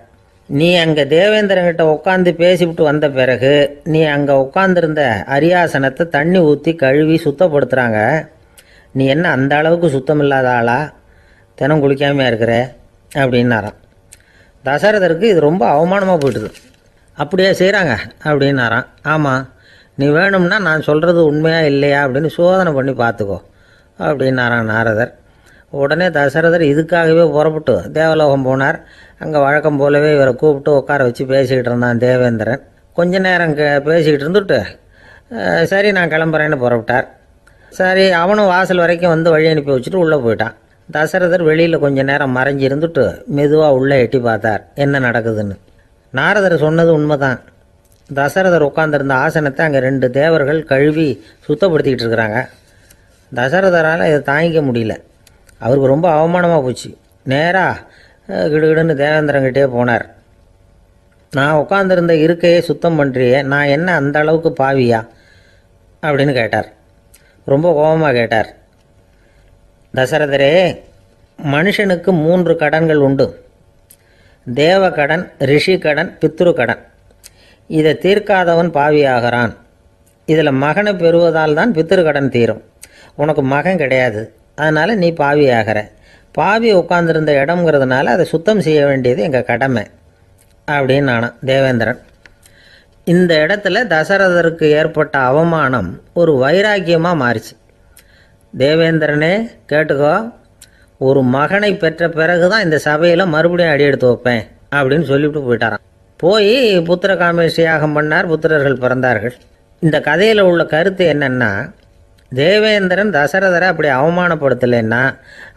நீ அங்கே தேவேந்திரங்கிட்ட உட்காந்து பேசிவிட்டு வந்த பிறகு நீ அங்கே உட்காந்துருந்த அரியாசனத்தை தண்ணி ஊற்றி கழுவி சுத்தப்படுத்துகிறாங்க. நீ என்ன அந்த அளவுக்கு சுத்தம் இல்லாத ஆளா, தினம் குளிக்காமையாக இருக்கிற அப்படின்னாராம். தசரதருக்கு இது ரொம்ப அவமானமாக போயிட்டுது. அப்படியே செய்கிறாங்க அப்படின்னாராம். ஆமாம், நீ வேணும்னா நான் சொல்கிறது உண்மையா இல்லையா அப்படின்னு சோதனை பண்ணி பார்த்துக்கோ அப்படின்னாரான் நாரதர். உடனே தசரதர் இதுக்காகவே புறப்பட்டு தேவலோகம் போனார். அங்கே வழக்கம் போலவே இவரை கூப்பிட்டு உட்கார வச்சு பேசிக்கிட்டு இருந்தான் தேவேந்திரன். கொஞ்ச நேரம் பேசிக்கிட்டு இருந்துட்டு சரி நான் கிளம்புறேன்னு புறப்பட்டார். சரி, அவனும் வாசல் வரைக்கும் வந்து வழி அனுப்பி வச்சுட்டு உள்ளே போயிட்டான். தசரதர் வெளியில் கொஞ்ச நேரம் மறைஞ்சி இருந்துட்டு மெதுவாக உள்ளே எட்டி பார்த்தார் என்ன நடக்குதுன்னு. நாரதர் சொன்னது உண்மைதான். தசரதர் உட்காந்துருந்த ஆசனத்தை அங்கே 2 தேவர்கள் கழுவி சுத்தப்படுத்திக்கிட்டு இருக்கிறாங்க. தசரதரால் இதை தாங்கிக்க முடியல. அவருக்கு ரொம்ப அவமானமாக போச்சு. நேராக கிடுகிடுன்னு தேவேந்திரங்கிட்டே போனார். நான் உட்காந்துருந்த இருக்கையே சுத்தம் பண்ணுறியே, நான் என்ன அந்த அளவுக்கு பாவியா அப்படின்னு கேட்டார். ரொம்ப கோபமாக கேட்டார். தசரதரே, மனுஷனுக்கு 3 கடன்கள் உண்டு. தேவ கடன், ரிஷி கடன், பித்ரு கடன். இதை தீர்க்காதவன் பாவியாகிறான். இதில் மகனை பெறுவதால் தான் பித்ரு கடன் தீரும். உனக்கு மகன் கிடையாது, அதனால் நீ பாவி ஆகிற. பாவி உட்காந்துருந்த இடம்ங்கிறதுனால அதை சுத்தம் செய்ய வேண்டியது எங்கள் கடமை அப்படின்னு நானான் தேவேந்திரன். இந்த இடத்துல தசரதருக்கு ஏற்பட்ட அவமானம் ஒரு வைராக்கியமாக மாறிச்சு. தேவேந்திரனே கேட்டுக்கோ, ஒரு மகனை பெற்ற பிறகு தான் இந்த சபையில் மறுபடியும் அடி எடுத்து வைப்பேன் அப்படின்னு சொல்லிவிட்டு போயிட்டாரான். போய் புத்திர காமேஷ் யாகம் பண்ணார். புத்திரர்கள் பிறந்தார்கள். இந்த கதையில் உள்ள கருத்து என்னென்னா, தேவேந்திரன் தசரதரை அப்படி அவமானப்படுத்தலைன்னா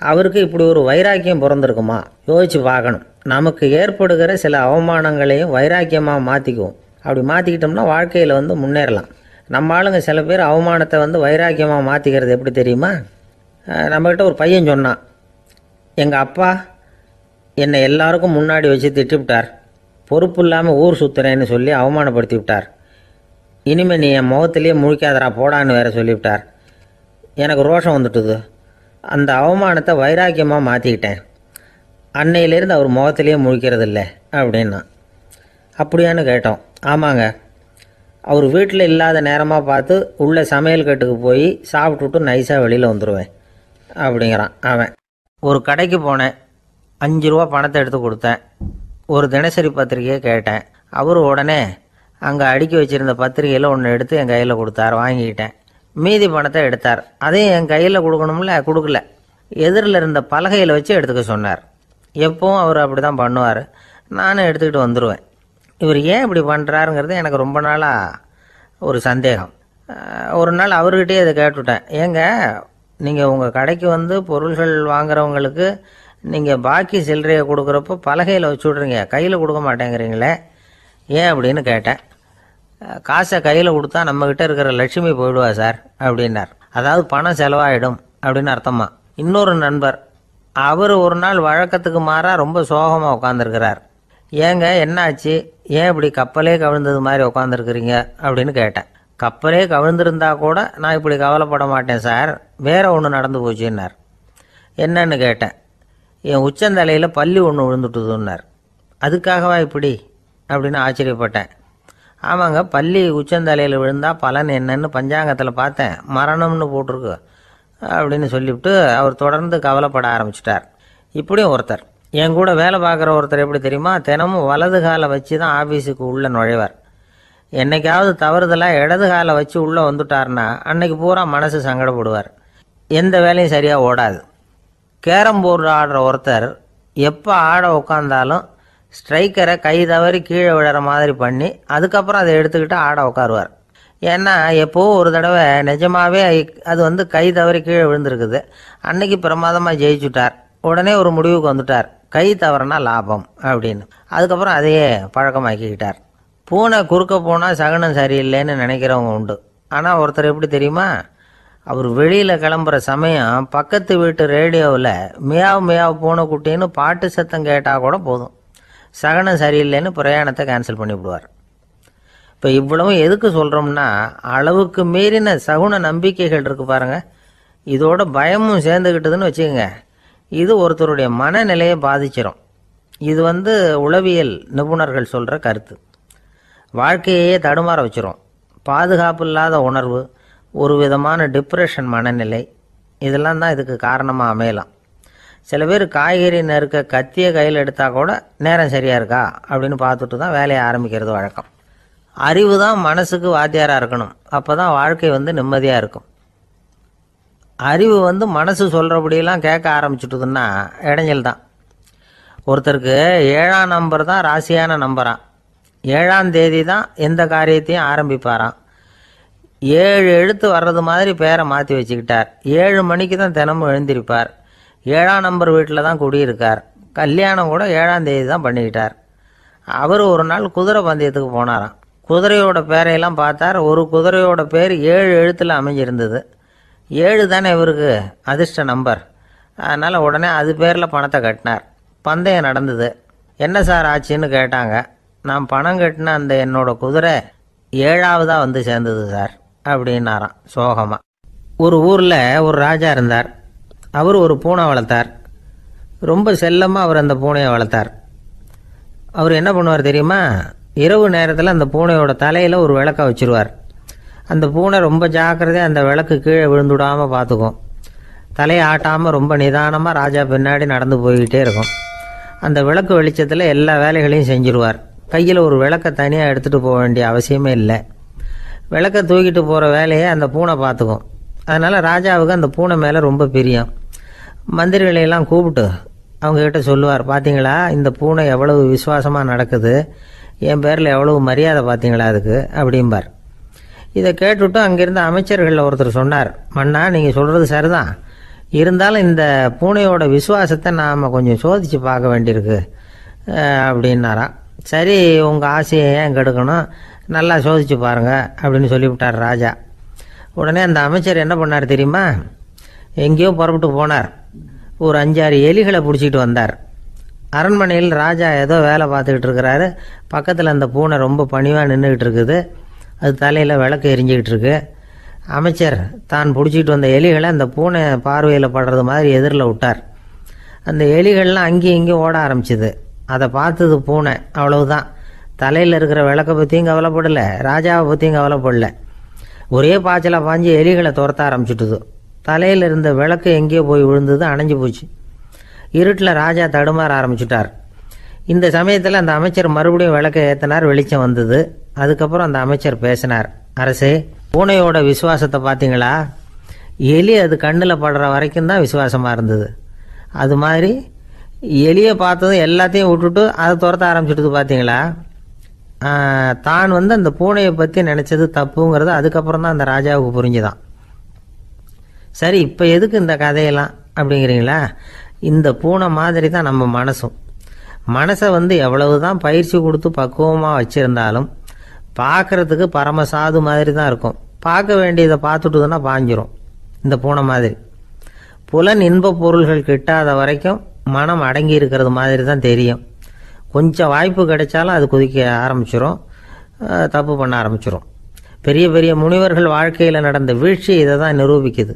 அவருக்கு இப்படி ஒரு வைராக்கியம் பிறந்திருக்குமா யோசிச்சு பார்க்கணும். நமக்கு ஏற்படுகிற சில அவமானங்களையும் வைராக்கியமாக மாற்றிக்குவோம். அப்படி மாற்றிக்கிட்டோம்னா வாழ்க்கையில் வந்து முன்னேறலாம். நம்ம ஆளுங்க சில பேர் அவமானத்தை வந்து வைராக்கியமாக மாற்றிக்கிறது எப்படி தெரியுமா? நம்மக்கிட்ட ஒரு பையன் சொன்னான், எங்கள் அப்பா என்னை எல்லாருக்கும் முன்னாடி வச்சு திட்டிவிட்டார், பொறுப்பு இல்லாமல் ஊர் சுற்றுறேன்னு சொல்லி அவமானப்படுத்தி விட்டார். இனிமேல் நீ என் முகத்திலேயே முழிக்காதரா போடான்னு வேற சொல்லிவிட்டார். எனக்கு ரோஷம் வந்துட்டுது. அந்த அவமானத்தை வைராக்கியமாக மாற்றிக்கிட்டேன். அன்னையிலேருந்து அவர் முகத்திலேயே முழிக்கிறது இல்லை அப்படின்னா. அப்படியான்னு கேட்டோம். ஆமாங்க, அவர் வீட்டில் இல்லாத நேரமாக பார்த்து உள்ள சமையல் கட்டுக்கு போய் சாப்பிட்டுட்டு நைஸாக வெளியில் வந்துடுவேன் அப்படிங்கிறான் அவன். ஒரு கடைக்கு போனேன், 5 ரூபா பணத்தை எடுத்து கொடுத்தேன். ஒரு தினசரி பத்திரிக்கையை கேட்டேன். அவர் உடனே அங்கே அடுக்கி வச்சுருந்த பத்திரிகையில் ஒன்று எடுத்து என் கையில் கொடுத்தார். வாங்கிக்கிட்டேன். மீதி பணத்தை எடுத்தார். அதையும் என் கையில் கொடுக்கணும்ல, கொடுக்கல. எதிரில் இருந்த பலகையில் வச்சு எடுத்துக்க சொன்னார். எப்பவும் அவர் அப்படி தான் பண்ணுவார். நானும் எடுத்துக்கிட்டு வந்துடுவேன். இவர் ஏன் இப்படி பண்ணுறாருங்கிறது எனக்கு ரொம்ப நாளாக ஒரு சந்தேகம். ஒரு நாள் அவர்கிட்டே இதை கேட்டுவிட்டேன். ஏங்க, நீங்கள் உங்கள் கடைக்கு வந்து பொருள்கள் வாங்குறவங்களுக்கு நீங்கள் பாக்கி சில்லறையை கொடுக்குறப்போ பலகையில் வச்சு விட்றீங்க, கையில் கொடுக்க மாட்டேங்கிறீங்களே, ஏன் அப்படின்னு கேட்டேன். காசை கையில் கொடுத்தா நம்மக்கிட்ட இருக்கிற லட்சுமி போயிடுவா சார் அப்படின்னார். அதாவது பணம் செலவாயிடும் அப்படின்னு அர்த்தமா. இன்னொரு நண்பர், அவர் ஒரு நாள் வழக்கத்துக்கு மாறாக ரொம்ப சோகமாக உட்காந்துருக்கிறார். ஏங்க என்னாச்சு, ஏன் இப்படி கப்பலே கவிழ்ந்தது மாதிரி உட்காந்துருக்குறீங்க அப்படின்னு கேட்டேன். கப்பலே கவிழ்ந்திருந்தா கூட நான் இப்படி கவலைப்பட மாட்டேன் சார், வேற ஒன்று நடந்து போச்சுன்னார். என்னன்னு கேட்டேன். என் உச்சந்தலையில் பல்லி ஒன்று விழுந்துட்டுதுன்னார். அதுக்காகவா இப்படி அப்படின்னு ஆச்சரியப்பட்டேன். ஆமாங்க, பல்லி உச்சந்தலையில் விழுந்தால் பலன் என்னன்னு பஞ்சாங்கத்தில் பார்த்தேன், மரணம்னு போட்டிருக்கு அப்படின்னு சொல்லிவிட்டு அவர் தொடர்ந்து கவலைப்பட ஆரம்பிச்சிட்டார். இப்படியும் ஒருத்தர். என் கூட வேலை பார்க்குற ஒருத்தர் எப்படி தெரியுமா, தினமும் வலது காலை வச்சு தான் ஆஃபீஸுக்கு உள்ளே நுழைவார். என்னைக்காவது தவறுதலாக இடது காலை வச்சு உள்ளே வந்துட்டார்னா அன்னைக்கு பூரா மனசு சங்கடப்படுவார். எந்த வேலையும் சரியாக ஓடாது. கேரம் போர்டு ஆடுற ஒருத்தர் எப்போ ஆட உட்காந்தாலும் ஸ்ட்ரைக்கரை கை தவறி கீழே விழுற மாதிரி பண்ணி அதுக்கப்புறம் அதை எடுத்துக்கிட்டு ஆட உட்காருவார். ஏன்னா எப்போ ஒரு தடவை நிஜமாகவே அது கை தவறி கீழே விழுந்திருக்குது. அன்னைக்கு பிரமாதமாக ஜெயிச்சுட்டார். உடனே ஒரு முடிவுக்கு வந்துட்டார், கை தவறுனா லாபம் அப்படின்னு. அதுக்கப்புறம் அதையே பழக்கமாக்கிக்கிட்டார். பூனை குறுக்க போனால் சகனம் சரியில்லைன்னு நினைக்கிறவங்க உண்டு. ஆனால் ஒருத்தர் எப்படி தெரியுமா, அவர் வெளியில் கிளம்புற சமயம் பக்கத்து வீட்டு ரேடியோவில் மியாவ் மியாவ் பூனைக்குட்டின்னு பாட்டு சத்தம் கேட்டால் கூட போதும், சகனம் சரியில்லைன்னு பிரயாணத்தை கேன்சல் பண்ணிவிடுவார். இப்போ இவ்வளவும் எதுக்கு சொல்கிறோம்னா, அளவுக்கு மீறின சகுன நம்பிக்கைகள் இருக்குது பாருங்கள், இதோட பயமும் சேர்ந்துக்கிட்டதுன்னு வச்சுக்கோங்க, இது ஒருத்தருடைய மனநிலையை பாதிச்சிடும். இது உளவியல் நிபுணர்கள் சொல்கிற கருத்து. வாழ்க்கையே தடுமாற வச்சிரும். பாதுகாப்பு இல்லாத உணர்வு, ஒரு விதமான டிப்ரெஷன் மனநிலை, இதெல்லாம் தான் இதுக்கு காரணமாக அமையலாம். சில பேர் காய்கறி நறுக்க கத்தியை கையில் எடுத்தால் கூட நேரம் சரியாக இருக்கா அப்படின்னு பார்த்துட்டு தான் வேலையை ஆரம்பிக்கிறது வழக்கம். அறிவு தான் மனசுக்கு வாத்தியாராக இருக்கணும். அப்போ தான் வாழ்க்கை நிம்மதியாக இருக்கும். அறிவு மனசு சொல்கிறபடியெல்லாம் கேட்க ஆரம்பிச்சுட்டுதுன்னா இடைஞ்சல் தான். ஒருத்தருக்கு 7ஆம் நம்பர் தான் ராசியான நம்பரான். 7ஆம் தேதி தான் எந்த காரியத்தையும் ஆரம்பிப்பாராம். 7 எழுத்து வர்றது மாதிரி பேரை மாற்றி வச்சுக்கிட்டார். 7 மணிக்கு தான் தினமும் எழுந்திருப்பார். 7ஆம் நம்பர் வீட்டில் தான் குடியிருக்கார். கல்யாணம் கூட 7ஆம் தேதி தான் பண்ணிக்கிட்டார். அவர் ஒரு நாள் குதிரை பந்தயத்துக்கு போனாராம். குதிரையோட பேரையெல்லாம் பார்த்தார். ஒரு குதிரையோட பேர் 7 எழுத்தில் அமைஞ்சிருந்தது. 7 தானே இவருக்கு அதிர்ஷ்ட நம்பர். அதனால் உடனே அது பேரில் பணத்தை கட்டினார். பந்தயம் நடந்தது. என்ன சார் ஆச்சுன்னு கேட்டாங்க. நான் பணம் கட்டின அந்த என்னோட குதிரை 7ஆவதாக சேர்ந்தது சார் அப்படின்னாராம் சோகமாக. ஒரு ஊரில் ஒரு ராஜா இருந்தார். அவர் ஒரு பூனை வளர்த்தார். ரொம்ப செல்லமாக அவர் அந்த பூனையை வளர்த்தார். அவர் என்ன பண்ணுவார் தெரியுமா, இரவு நேரத்தில் அந்த பூனையோட தலையில் ஒரு விளக்கை வச்சுருவார். அந்த பூனை ரொம்ப ஜாக்கிரதையாக அந்த விளக்கு கீழே விழுந்துடாமல் பார்த்துக்கும். தலையை ஆட்டாமல் ரொம்ப நிதானமாக ராஜா பின்னாடி நடந்து போய்கிட்டே இருக்கும். அந்த விளக்கு வெளிச்சத்தில் எல்லா வேலைகளையும் செஞ்சுருவார். கையில் ஒரு விளக்கை தனியாக எடுத்துகிட்டு போக வேண்டிய அவசியமே இல்லை. விளக்கை தூக்கிட்டு போகிற வேலையை அந்த பூனை பார்த்துக்கும். அதனால் ராஜாவுக்கு அந்த பூனை மேலே ரொம்ப பிரியம். மந்திரிகளையெல்லாம் கூப்பிட்டு அவங்கக்கிட்ட சொல்லுவார், பார்த்தீங்களா இந்த பூனை எவ்வளவு விசுவாசமாக நடக்குது, என் பேரில் எவ்வளவு மரியாதை பார்த்தீங்களா அதுக்கு அப்படிம்பார். இதை கேட்டுவிட்டு அங்கேருந்து அமைச்சர்களில் ஒருத்தர் சொன்னார், மன்னா நீங்கள் சொல்கிறது சரிதான், இருந்தாலும் இந்த பூனையோட விசுவாசத்தை நாம் கொஞ்சம் சோதித்து பார்க்க வேண்டியிருக்கு அப்படின்னாராம். சரி, உங்கள் ஆசையை ஏன் கெடுக்கணும், நல்லா சோதிச்சு பாருங்க அப்படின்னு சொல்லிவிட்டார் ராஜா. உடனே அந்த அமைச்சர் என்ன பண்ணார் தெரியுமா, எங்கேயோ புறப்பட்டு போனார். ஒரு 5-6 எலிகளை பிடிச்சிட்டு வந்தார். அரண்மனையில் ராஜா ஏதோ வேலை பார்த்துக்கிட்டு இருக்கிறாரு. பக்கத்தில் அந்த பூனை ரொம்ப பணிவாக நின்றுக்கிட்டு இருக்குது. அது தலையில் விளக்கு எரிஞ்சிக்கிட்டு இருக்கு. அமைச்சர் தான் பிடிச்சிட்டு வந்த எலிகளை அந்த பூனை பார்வையில் படுறது மாதிரி எதிரில் விட்டார். அந்த எலிகள்லாம் அங்கேயும் இங்கேயும் ஓட ஆரம்பிச்சிது. அதை பார்த்தது பூனை, அவ்வளவுதான். தலையில் இருக்கிற விளக்கை பற்றியும் கவலைப்படலை, ராஜாவை பற்றியும் கவலைப்படலை. ஒரே பாய்ச்சலாக பாஞ்சு எலிகளை துரத்த ஆரம்பிச்சுட்டுது. தலையில் இருந்த விளக்கு எங்கேயோ போய் விழுந்தது, அணைஞ்சு போச்சு. இருட்டில் ராஜா தடுமாற ஆரம்பிச்சுட்டார். இந்த சமயத்தில் அந்த அமைச்சர் மறுபடியும் விளக்கை ஏற்றினார். வெளிச்சம் வந்தது. அதுக்கப்புறம் அந்த அமைச்சர் பேசினார், அரசே, பூனையோட விசுவாசத்தை பார்த்தீங்களா, எலி அது கண்ணில் படுற வரைக்கும் தான் விசுவாசமாக இருந்தது. அது மாதிரி எலியை பார்த்ததும் எல்லாத்தையும் விட்டுட்டு அதை துரத்த ஆரம்பிச்சுட்டு பார்த்தீங்களா. தான் அந்த பூனையை பற்றி நினச்சது தப்புங்கிறது அதுக்கப்புறம் தான் அந்த ராஜாவுக்கு புரிஞ்சுதான். சரி, இப்போ எதுக்கு இந்த கதையெல்லாம் அப்படிங்கிறீங்களா, இந்த பூனை மாதிரி தான் நம்ம மனசும். மனசை எவ்வளவு தான் பயிற்சி கொடுத்து பக்குவமாக வச்சுருந்தாலும் பார்க்குறதுக்கு பரமசாது மாதிரி தான் இருக்கும். பார்க்க வேண்டியதை பார்த்துட்டுதுன்னா பாஞ்சிரும். இந்த பூனை மாதிரி புலன் இன்ப பொருள்கள் கிட்டாத வரைக்கும் மனம் அடங்கி இருக்கிறது மாதிரி தான் தெரியும். கொஞ்சம் வாய்ப்பு கிடைச்சாலும் அது குதிக்க ஆரம்பிச்சிடும், தப்பு பண்ண ஆரம்பிச்சிடும். பெரிய பெரிய முனிவர்கள் வாழ்க்கையில் நடந்த வீழ்ச்சி இதை தான் நிரூபிக்குது.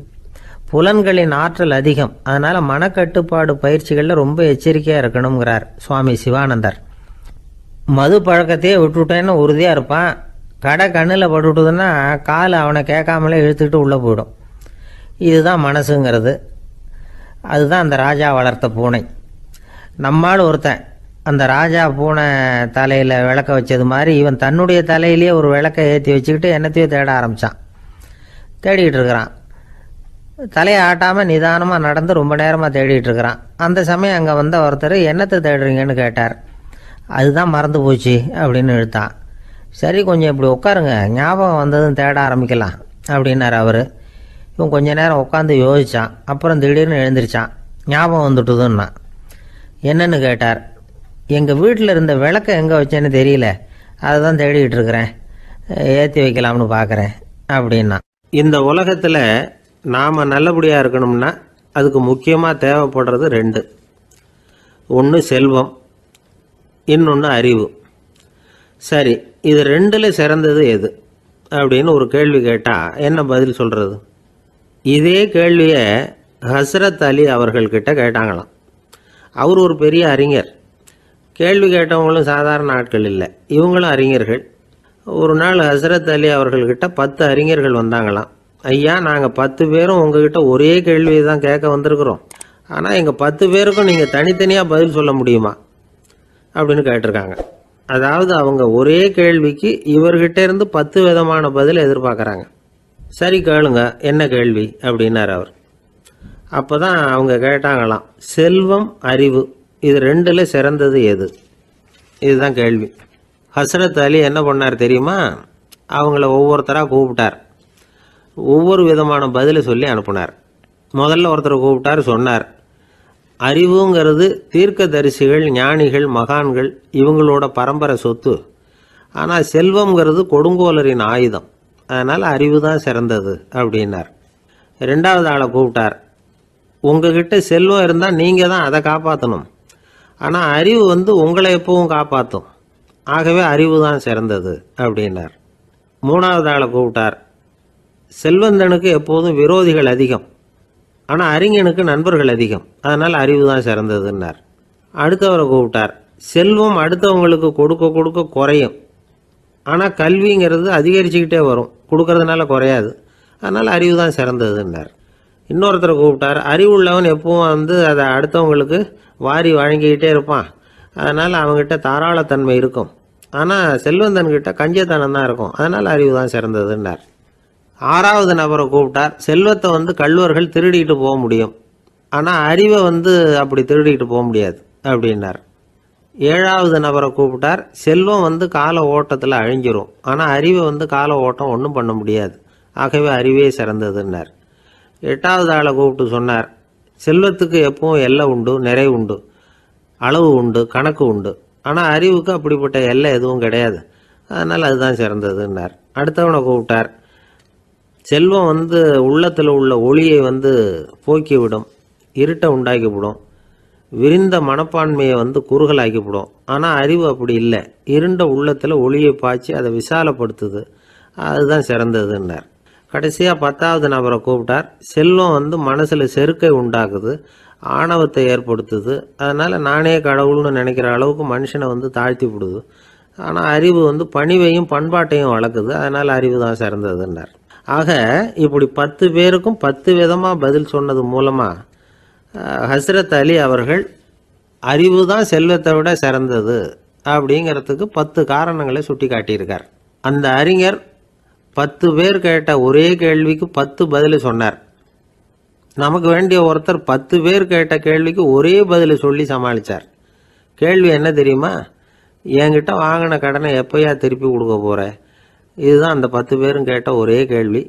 புலன்களின் ஆற்றல் அதிகம். அதனால் மனக்கட்டுப்பாடு பயிற்சிகளில் ரொம்ப எச்சரிக்கையாக இருக்கணுங்கிறார் சுவாமி சிவானந்தர். மது பழக்கத்தையே விட்டுவிட்டேன்னு உறுதியாக இருப்பான். கடை கண்ணில் பட்டுவிட்டதுன்னா கால் அவனை கேட்காமலே இழுத்துக்கிட்டு உள்ளே போயிடும். இதுதான் மனசுங்கிறது. அதுதான் அந்த ராஜா வளர்த்த பூனை. நம்மால் ஒருத்தன் அந்த ராஜா பூனை தலையில் விளக்க வச்சது மாதிரி இவன் தன்னுடைய தலையிலேயே ஒரு விளக்கை ஏற்றி வச்சுக்கிட்டு என்னத்தையோ தேட ஆரம்பித்தான். தேடிக்கிட்டு இருக்கிறான். தலையை ஆட்டாமல் நிதானமாக நடந்து ரொம்ப நேரமாக தேடிட்டு இருக்கிறான். அந்த சமயம் அங்கே வந்த ஒருத்தர் என்னத்தை தேடுறீங்கன்னு கேட்டார். அதுதான் மறந்து போச்சு அப்படின்னு இழுத்தான். சரி, கொஞ்சம் இப்படி உட்காருங்க, ஞாபகம் வந்ததும் தேட ஆரம்பிக்கலாம் அப்படின்னார் அவர். இவன் கொஞ்ச நேரம் உட்காந்து யோசித்தான். அப்புறம் திடீர்னு எழுந்திரிச்சான். ஞாபகம் வந்துட்டுதுன்னா. என்னன்னு கேட்டார். எங்கள் வீட்டில் இருந்த விளக்கை எங்கே வச்சேன்னு தெரியல, அதை தான் தேடிக்கிட்டு இருக்கிறேன், ஏற்றி வைக்கலாம்னு பார்க்குறேன் அப்படின்னா. இந்த உலகத்தில் நாம் நல்லபடியாக இருக்கணும்னா அதுக்கு முக்கியமாக தேவைப்படுறது ரெண்டு. ஒன்று செல்வம், இன்னொன்று அறிவு. சரி, இது ரெண்டில் சிறந்தது எது அப்படின்னு ஒரு கேள்வி கேட்டால் என்ன பதில் சொல்கிறது? இதே கேள்வியை ஹஸ்ரத் அலி அவர்கள்கிட்ட கேட்டாங்களாம். அவர் ஒரு பெரிய அறிஞர். கேள்வி கேட்டவங்களும் சாதாரண ஆட்கள் இல்லை, இவங்களும் அறிஞர்கள். ஒரு நாள் ஹஸ்ரத் அலி அவர்கள்கிட்ட 10 அறிஞர்கள் வந்தாங்களாம். ஐயா, நாங்கள் 10 பேரும் உங்ககிட்ட ஒரே கேள்வியை தான் கேட்க வந்திருக்கிறோம், ஆனால் எங்கள் 10 பேருக்கும் நீங்கள் தனித்தனியாக பதில் சொல்ல முடியுமா அப்படின்னு கேட்டிருக்காங்க. அதாவது அவங்க ஒரே கேள்விக்கு இவர்கிட்ட இருந்து 10 விதமான பதில் எதிர்பார்க்குறாங்க. சரி, கேளுங்க, என்ன கேள்வி அப்படின்னார் அவர். அப்போ தான் அவங்க கேட்டாங்களாம், செல்வம் அறிவு இது ரெண்டில் சிறந்தது எது? இதுதான் கேள்வி. ஹஸ்ரத் அலி என்ன பண்ணார் தெரியுமா? அவங்கள ஒவ்வொருத்தராக கூப்பிட்டார். ஒவ்வொரு விதமான பதிலை சொல்லி அனுப்புனார். முதல்ல ஒருத்தரை கூப்பிட்டார். சொன்னார், அறிவுங்கிறது தீர்க்கதரிசிகள், ஞானிகள், மகான்கள் இவங்களோட பரம்பரை சொத்து. ஆனால் செல்வம்ங்கிறது கொடுங்கோலரின் ஆயுதம். அதனால் அறிவு தான் சிறந்தது அப்படின்னார். ரெண்டாவது ஆளை கூப்பிட்டார். உங்ககிட்ட செல்வம் இருந்தால் நீங்கள் தான் அதை காப்பாற்றணும், ஆனால் அறிவு உங்களை எப்பவும் காப்பாற்றும். ஆகவே அறிவு தான் சிறந்தது அப்படின்னார். மூணாவது ஆளை கூப்பிட்டார். செல்வந்தனுக்கு எப்போதும் விரோதிகள் அதிகம், ஆனால் அறிஞனுக்கு நண்பர்கள் அதிகம், அதனால் அறிவு தான் சிறந்ததுன்னார். அடுத்தவரை கூப்பிட்டார். செல்வம் அடுத்தவங்களுக்கு கொடுக்க கொடுக்க குறையும், ஆனால் கல்விங்கிறது அதிகரிச்சுக்கிட்டே வரும், கொடுக்கறதுனால குறையாது, அதனால் அறிவு தான் சிறந்ததுன்னார். இன்னொருத்தரை கூப்பிட்டார். அறிவுள்ளவன் எப்பவும் அதை அடுத்தவங்களுக்கு வாரி வழங்கிக்கிட்டே இருப்பான், அதனால் அவங்ககிட்ட தாராளத்தன்மை இருக்கும். ஆனால் செல்வந்தன்கிட்ட கஞ்சத்தனம் தான் இருக்கும், அதனால் அறிவு தான் சிறந்ததுன்னார். ஆறாவது நபரை கூப்பிட்டார். செல்வத்தை கள்வர்கள் திருடிட்டு போக முடியும், ஆனால் அறிவை அப்படி திருடிட்டு போக முடியாது அப்படின்னார். ஏழாவது நபரை கூப்பிட்டார். செல்வம் கால ஓட்டத்தில் அழிஞ்சிரும், ஆனால் அறிவை கால ஓட்டம் ஒன்றும் பண்ண முடியாது, ஆகவே அறிவே சிறந்ததுன்னார். எட்டாவது ஆளை கூப்பிட்டு சொன்னார், செல்வத்துக்கு எப்பவும் எல்லை உண்டு, நிறை உண்டு, அளவு உண்டு, கணக்கு உண்டு, ஆனால் அறிவுக்கு அப்படிப்பட்ட எல்லை எதுவும் கிடையாது, அதனால் அதுதான் சிறந்ததுன்னார். அடுத்தவனை கூப்பிட்டார். செல்வம் உள்ளத்தில் உள்ள ஒளியை போக்கிவிடும், இருட்டை உண்டாக்கிவிடும், விரிந்த மனப்பான்மையை குறுகலாக்கிவிடும். ஆனால் அறிவு அப்படி இல்லை, இருண்ட உள்ளத்தில் ஒளியை பாய்ச்சி அதை விசாலப்படுத்துது, அதுதான் சிறந்ததுன்னார். கடைசியாக 10வது நபரை கூப்பிட்டார். செல்வம் மனசில் செருக்கை உண்டாக்குது, ஆணவத்தை ஏற்படுத்துது, அதனால் நானே கடவுள்னு நினைக்கிற அளவுக்கு மனுஷனை தாழ்த்தி விடுது, ஆனால் அறிவு பணிவையும் பண்பாட்டையும் வளர்க்குது, அதனால் அறிவு தான் சிறந்ததுன்னார். ஆக இப்படி 10 பேருக்கும் 10 விதமாக பதில் சொன்னது மூலமாக ஹஸ்ரத் அலி அவர்கள் அறிவு தான் செல்வத்தை விட சிறந்தது அப்படிங்கிறதுக்கு 10 காரணங்களை சுட்டி காட்டியிருக்கார். அந்த அறிஞர் 10 பேர் கேட்ட ஒரே கேள்விக்கு 10 பதில் சொன்னார். நமக்கு வேண்டிய ஒருத்தர் 10 பேர் கேட்ட கேள்விக்கு ஒரே பதில் சொல்லி சமாளித்தார். கேள்வி என்ன தெரியுமா? என்கிட்ட வாங்கின கடனை எப்போயா திருப்பி கொடுக்க போகிற? இதுதான் அந்த 10 பேரும் கேட்ட ஒரே கேள்வி.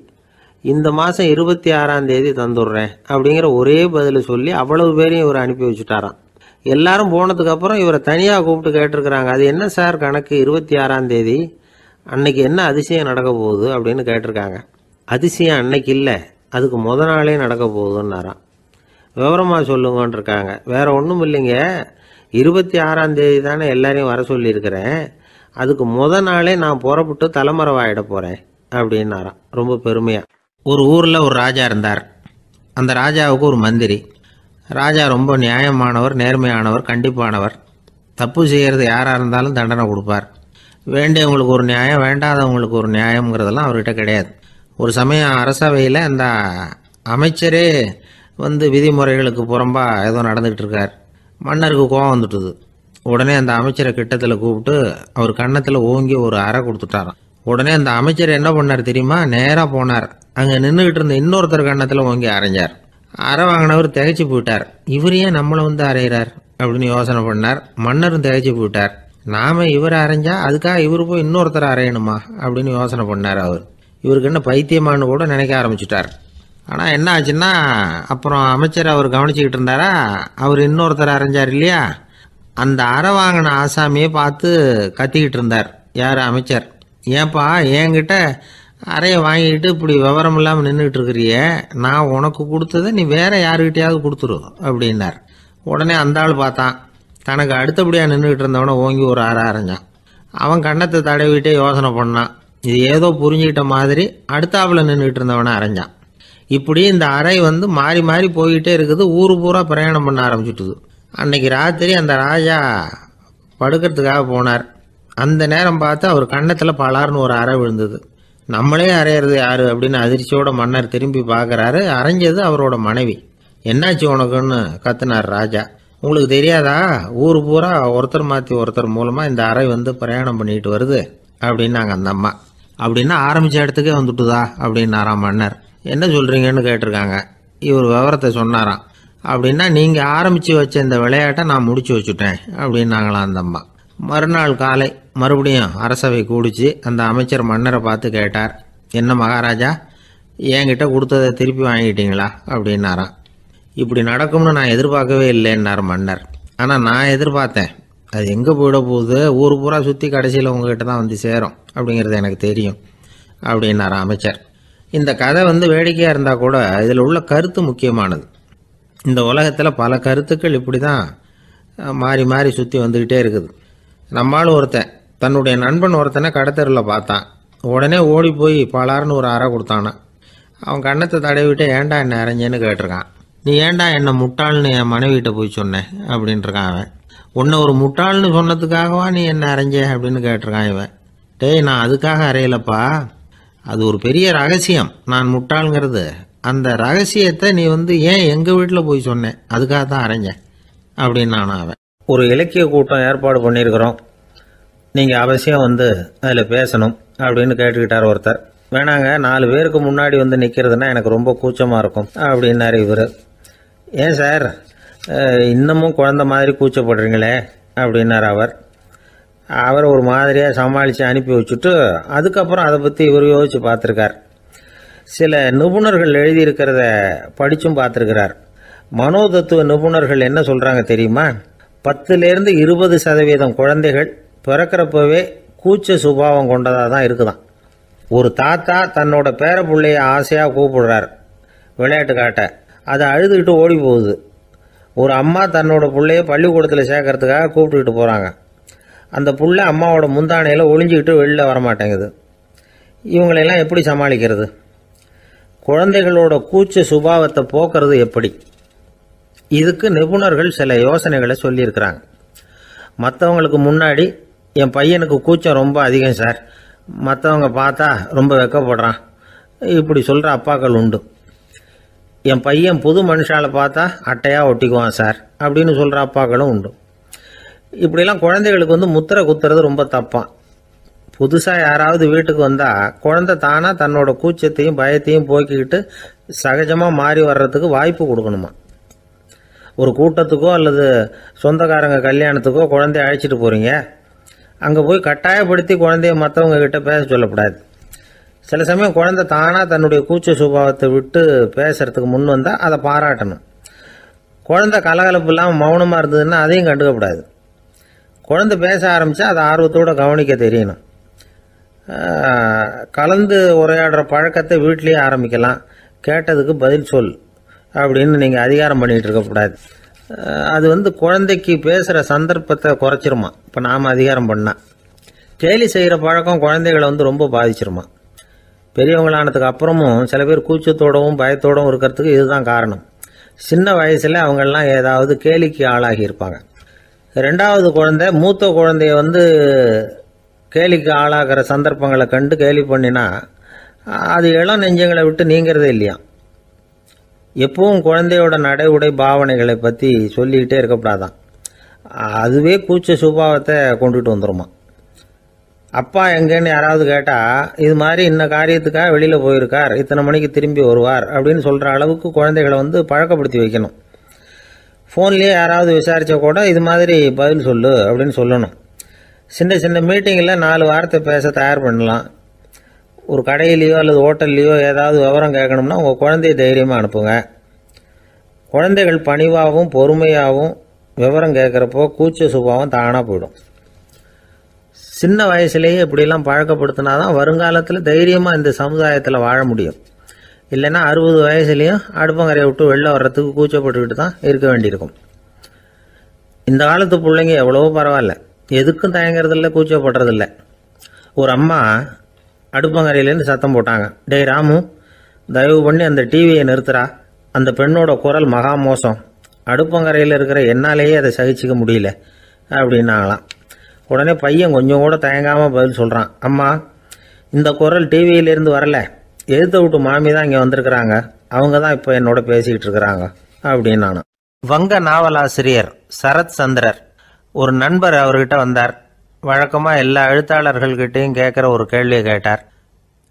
இந்த மாதம் 26ஆம் தேதி தந்துடுறேன் அப்படிங்கிற ஒரே பதில் சொல்லி அவ்வளவு பேரையும் இவர் அனுப்பி வச்சுட்டாராம். எல்லாரும் போனதுக்கப்புறம் இவரை தனியாக கூப்பிட்டு கேட்டிருக்கிறாங்க. அது என்ன சார் கணக்கு, 26ஆம் தேதி அன்னைக்கு என்ன அதிசயம் நடக்க போகுது அப்படின்னு கேட்டிருக்காங்க. அதிசயம் அன்னைக்கு இல்லை, அதுக்கு முத நாளே நடக்க போகுதுன்னாராம். விவரமாக சொல்லுங்கன்னு இருக்காங்க. வேற ஒன்றும் இல்லைங்க, 26ஆம் தேதி தானே எல்லாரையும் வர சொல்லியிருக்கிறேன், அதுக்கு முத நாளே நான் புறப்பட்டு தலைமறைவாயிட போகிறேன் அப்படின்னாராம் ரொம்ப பெருமையாக. ஒரு ஊரில் ஒரு ராஜா இருந்தார். அந்த ராஜாவுக்கு ஒரு மந்திரி. ராஜா ரொம்ப நியாயமானவர், நேர்மையானவர், கண்டிப்பானவர். தப்பு செய்கிறது யாராக இருந்தாலும் தண்டனை கொடுப்பார். வேண்டியவங்களுக்கு ஒரு நியாயம், வேண்டாதவங்களுக்கு ஒரு நியாயங்கிறதெல்லாம் அவர்கிட்ட கிடையாது. ஒரு சமயம் அரசவையில் அந்த அமைச்சரே விதிமுறைகளுக்கு புறம்பா ஏதோ நடந்துகிட்டு இருக்கார். மன்னருக்கு கோபம் வந்துட்டுது. உடனே அந்த அமைச்சரை கிட்டத்தில் கூப்பிட்டு அவர் கன்னத்தில் ஓங்கி ஒரு அறை கொடுத்துட்டாராம். உடனே அந்த அமைச்சர் என்ன பண்ணார் தெரியுமா? நேராக போனார். அங்கே நின்றுக்கிட்டு இருந்த இன்னொருத்தர் கன்னத்தில் ஓங்கி அரைஞ்சார். அறை வாங்கினவர் திகைச்சு போயிட்டார். இவர் ஏன் நம்மளை வந்து அரைகிறார் அப்படின்னு யோசனை பண்ணார். மன்னரும் திகைச்சு போயிட்டார். நாம இவரை அரைஞ்சா அதுக்காக இவர் போய் இன்னொருத்தரை அரையணுமா அப்படின்னு யோசனை பண்ணார். இவருக்கு என்ன பைத்தியமானு கூட நினைக்க ஆரம்பிச்சுட்டார். ஆனால் என்ன ஆச்சுன்னா, அப்புறம் அமைச்சர் அவர் கவனிச்சுக்கிட்டு இருந்தாரா, அவர் இன்னொருத்தர் அரைஞ்சார் இல்லையா, அந்த அறை வாங்கின ஆசாமியை பார்த்து கத்திக்கிட்டு இருந்தார். யார்? அமைச்சர். ஏன்பா என்கிட்ட அறையை வாங்கிக்கிட்டு இப்படி விவரம் இல்லாமல் நின்றுட்டு இருக்கிறிய, நான் உனக்கு கொடுத்ததை நீ வேற யாருக்கிட்டையாவது கொடுத்துரு அப்படின்னார். உடனே அந்த ஆள் பார்த்தான். தனக்கு அடுத்தபடியாக நின்றுக்கிட்டு இருந்தவனை ஓங்கி ஒரு அறை அரைஞ்சான். அவன் கன்னத்தை தடவிட்டே யோசனை பண்ணான். இது ஏதோ புரிஞ்சுக்கிட்ட மாதிரி அடுத்தாப்புல நின்றுக்கிட்டு இருந்தவனை அரைஞ்சான். இப்படி இந்த அறை வந்து மாறி மாறி போய்கிட்டே இருக்குது. ஊரு பூரா பிரயாணம் பண்ண ஆரம்பிச்சுட்டுது. அன்னைக்கு ராத்திரி அந்த ராஜா படுக்கிறதுக்காக போனார். அந்த நேரம் பார்த்து அவர் கன்னத்தில் பலார்னு ஒரு அறை விழுந்தது. நம்மளே அரையிறது யாரு அப்படின்னு அதிர்ச்சியோட மன்னர் திரும்பி பார்க்குறாரு. அரைஞ்சது அவரோட மனைவி. என்னாச்சு உனக்குன்னு கத்துனார் ராஜா. உங்களுக்கு தெரியாதா, ஊர் பூரா ஒருத்தர் மாற்றி ஒருத்தர் மூலமாக இந்த அறை வந்து பிரயாணம் பண்ணிட்டு வருது அப்படின்னாங்க அந்த அம்மா. அப்படின்னா ஆரம்பித்த இடத்துக்கே வந்துட்டுதா அப்படின்னாராம் மன்னர். என்ன சொல்கிறீங்கன்னு கேட்டிருக்காங்க. இவர் விவரத்தை சொன்னாராம். அப்படின்னா நீங்கள் ஆரம்பித்து வச்ச இந்த விளையாட்டை நான் முடிச்சு வச்சுட்டேன் அப்படின்னாங்களாம் அந்த அம்மா. மறுநாள் காலை மறுபடியும் அரசவை கூடிச்சு அந்த அமைச்சர் மன்னரை பார்த்து கேட்டார். என்ன மகாராஜா, என்கிட்ட கொடுத்ததை திருப்பி வாங்கிட்டீங்களா அப்படின்னாராம். இப்படி நடக்கும்னு நான் எதிர்பார்க்கவே இல்லைன்னார் மன்னர். ஆனால் நான் எதிர்பார்த்தேன். அது எங்கே போயிட போகுது, ஊர் பூரா சுற்றி கடைசியில் உங்ககிட்ட தான் வந்து சேரும் அப்படிங்கிறது எனக்கு தெரியும் அப்படின்னார் அமைச்சர். இந்த கதை வந்து வேடிக்கையாக இருந்தால் கூட இதில் உள்ள கருத்து முக்கியமானது. இந்த உலகத்தில் பல கருத்துக்கள் இப்படி தான் மாறி மாறி சுற்றி வந்துக்கிட்டே இருக்குது. நம்மளும் ஒருத்தன் தன்னுடைய நண்பன் ஒருத்தனை கடத்தெருவில் பார்த்தான். உடனே ஓடி போய் பலார்னு ஒரு அறை கொடுத்தானா. அவன் கன்னத்தை தடவிட்டு ஏன்டா என்ன அரைஞ்சேன்னு கேட்டிருக்கான். நீ ஏன்டா என்னை முட்டாள்னு என் மனைவிட்ட போய் சொன்னேன் அப்படின்ட்டுருக்கான் அவன். உன்னை ஒரு முட்டாள்னு சொன்னதுக்காகவா நீ என்ன அரைஞ்ச அப்படின்னு கேட்டிருக்கான் இவன். டேய், நான் அதுக்காக அறையலப்பா, அது ஒரு பெரிய ரகசியம். நான் முட்டாளுங்கிறது அந்த ரகசியத்தை நீ வந்து ஏன் எங்கள் வீட்டில் போய் சொன்னேன், அதுக்காக தான் அரைஞ்சேன் அப்படின்னு நானும் அவன். ஒரு இலக்கிய கூட்டம் ஏற்பாடு பண்ணியிருக்கிறோம், நீங்கள் அவசியம் வந்து அதில் பேசணும் அப்படின்னு கேட்டுக்கிட்டார் ஒருத்தர். வேணாங்க, 4 பேருக்கு முன்னாடி வந்து நிற்கிறதுனா எனக்கு ரொம்ப கூச்சமாக இருக்கும் அப்படின்னாரு இவர். ஏன் சார் இன்னமும் குழந்த மாதிரி கூச்சப்படுறீங்களே அப்படின்னார் அவர் ஒரு மாதிரியாக சமாளித்து அனுப்பி வச்சுட்டு அதுக்கப்புறம் அதை பற்றி இவர் யோசித்து பார்த்துருக்கார். சில நிபுணர்கள் எழுதியிருக்கிறத படித்தும் பார்த்துருக்கிறார். மனோதத்துவ நிபுணர்கள் என்ன சொல்கிறாங்க தெரியுமா? 10லேருந்து 20% குழந்தைகள் பிறக்கிறப்பவே கூச்ச சுபாவம் கொண்டதாக தான் இருக்குதான். ஒரு தாத்தா தன்னோட பேர பிள்ளைய ஆசையாக கூப்பிடுறார் விளையாட்டு காட்ட, அதை அழுதுகிட்டு ஓடி போகுது. ஒரு அம்மா தன்னோட பிள்ளைய பள்ளிக்கூடத்தில் சேர்க்கறதுக்காக கூப்பிட்டுக்கிட்டு போகிறாங்க. அந்த புள்ள அம்மாவோட முந்தானையில் ஒளிஞ்சிக்கிட்டு வெளியில் வரமாட்டேங்குது. இவங்களெல்லாம் எப்படி சமாளிக்கிறது? குழந்தைகளோட கூச்ச சுபாவத்தை போக்குறது எப்படி? இதுக்கு நிபுணர்கள் சில யோசனைகளை சொல்லியிருக்கிறாங்க. மற்றவங்களுக்கு முன்னாடி என் பையனுக்கு கூச்சம் ரொம்ப அதிகம் சார், மற்றவங்க பார்த்தா ரொம்ப வெக்கப்படுறான், இப்படி சொல்கிற அப்பாக்கள் உண்டு. என் பையன் புது மனுஷால பார்த்தா அட்டையாக ஒட்டிக்குவான் சார் அப்படின்னு சொல்கிற அப்பாக்களும் உண்டு. இப்படிலாம் குழந்தைகளுக்கு வந்து முத்திரை குத்துறது ரொம்ப தப்பான். புதுசாக யாராவது வீட்டுக்கு வந்தால் குழந்தை தானாக தன்னோட கூச்சத்தையும் பயத்தையும் போக்கிக்கிட்டு சகஜமாக மாறி வர்றதுக்கு வாய்ப்பு கொடுக்கணுமா. ஒரு கூட்டத்துக்கோ அல்லது சொந்தக்காரங்க கல்யாணத்துக்கோ குழந்தைய அழைச்சிட்டு போகிறீங்க, அங்கே போய் கட்டாயப்படுத்தி குழந்தைய மற்றவங்க கிட்ட பேச சொல்லக்கூடாது. சில சமயம் குழந்தை தானாக தன்னுடைய கூச்ச சுபாவத்தை விட்டு பேசுறதுக்கு முன் வந்தால் அதை பாராட்டணும். குழந்தை கலகலப்பு இல்லாமல் மௌனமாக இருந்ததுன்னா அதையும் கண்டுக்கக்கூடாது. குழந்தை பேச ஆரம்பித்தா அதை ஆர்வத்தோடு கவனிக்க தெரியணும். கலந்து உரையாடுற பழக்கத்தை வீட்லேயே ஆரம்பிக்கலாம். கேட்டதுக்கு பதில் சொல் அப்படின்னு நீங்கள் அதிகாரம் பண்ணிகிட்டு இருக்கக்கூடாது. அது வந்து குழந்தைக்கு பேசுகிற சந்தர்ப்பத்தை குறைச்சிருமா. இப்போ நாம் அதிகாரம் பண்ணால் கேலி செய்கிற பழக்கம் குழந்தைகளை வந்து ரொம்ப பாதிச்சிருமா. பெரியவங்களானதுக்கு அப்புறமும் சில பேர் கூச்சத்தோடவும் பயத்தோடவும் இருக்கிறதுக்கு இதுதான் காரணம். சின்ன வயசில் அவங்கெல்லாம் ஏதாவது கேலிக்கு ஆளாகி இருப்பாங்க. 2வது குழந்தை மூத்த குழந்தைய வந்து கேலிக்கு ஆளாகிற சந்தர்ப்பங்களை கண்டு கேலி பண்ணினா அது இளம் நெஞ்சங்களை விட்டு நீங்கிறதே இல்லையா. எப்பவும் குழந்தையோட நடை உடை பாவனைகளை பற்றி சொல்லிக்கிட்டே இருக்கக்கூடாதான். அதுவே கூச்ச சுபாவத்தை கொண்டுட்டு வந்துருமா. அப்பா எங்கேன்னு யாராவது கேட்டால் இது மாதிரி இன்ன காரியத்துக்காக வெளியில் போயிருக்கார், இத்தனை மணிக்கு திரும்பி வருவார் அப்படின்னு சொல்கிற அளவுக்கு குழந்தைகளை பழக்கப்படுத்தி வைக்கணும். ஃபோன்லேயே யாராவது விசாரித்தா கூட இது மாதிரி பதில் சொல்லு அப்படின்னு சொல்லணும். சின்ன சின்ன மீட்டிங்கில் 4 வார்த்தை பேச தயார் பண்ணலாம். ஒரு கடையிலையோ அல்லது ஹோட்டல்லையோ ஏதாவது விவரம் கேட்கணும்னா உங்கள் குழந்தைய தைரியமாக அனுப்புங்க. குழந்தைகள் பணிவாகவும் பொறுமையாகவும் விவரம் கேட்குறப்போ கூச்ச சுபாவம் தானாக போயிடும். சின்ன வயசுலேயே இப்படிலாம் பழக்கப்படுத்தினா தான் வருங்காலத்தில் தைரியமாக இந்த சமுதாயத்தில் வாழ முடியும். இல்லைன்னா 60 வயசுலேயும் அடுப்பங்கரையை விட்டு வெளில வர்றதுக்கு கூச்சப்பட்டுக்கிட்டு தான் இருக்க வேண்டியிருக்கும். இந்த காலத்து பிள்ளைங்க எவ்வளவோ பரவாயில்ல, எதுக்கும் தயங்குறதில்ல, கூச்சப்படுறதில்ல. ஒரு அம்மா அடுப்பங்கரையிலேருந்து சத்தம் போட்டாங்க, டேய் ராமு, தயவு பண்ணி அந்த டிவியை நிறுத்துறா, அந்த பெண்ணோட குரல் மகா மோசம், அடுப்பங்கரையில் இருக்கிற என்னாலேயே அதை சகிச்சிக்க முடியல அப்படின்னாங்களாம். உடனே பையன் கொஞ்சம் கூட தயங்காமல் பதில் சொல்கிறான், அம்மா இந்த குரல் டிவியிலேருந்து வரல, எழுத்த விட்டு மாமி தான் இங்கே வந்திருக்கிறாங்க, அவங்க தான் இப்போ என்னோட பேசிக்கிட்டு இருக்கிறாங்க அப்படின்னு. நான் வங்க நாவலாசிரியர் சரத் சந்திரர் ஒரு நண்பர் அவர்கிட்ட வந்தார். வழக்கமாக எல்லா எழுத்தாளர்கள்கிட்டையும் கேட்குற ஒரு கேள்வியை கேட்டார்.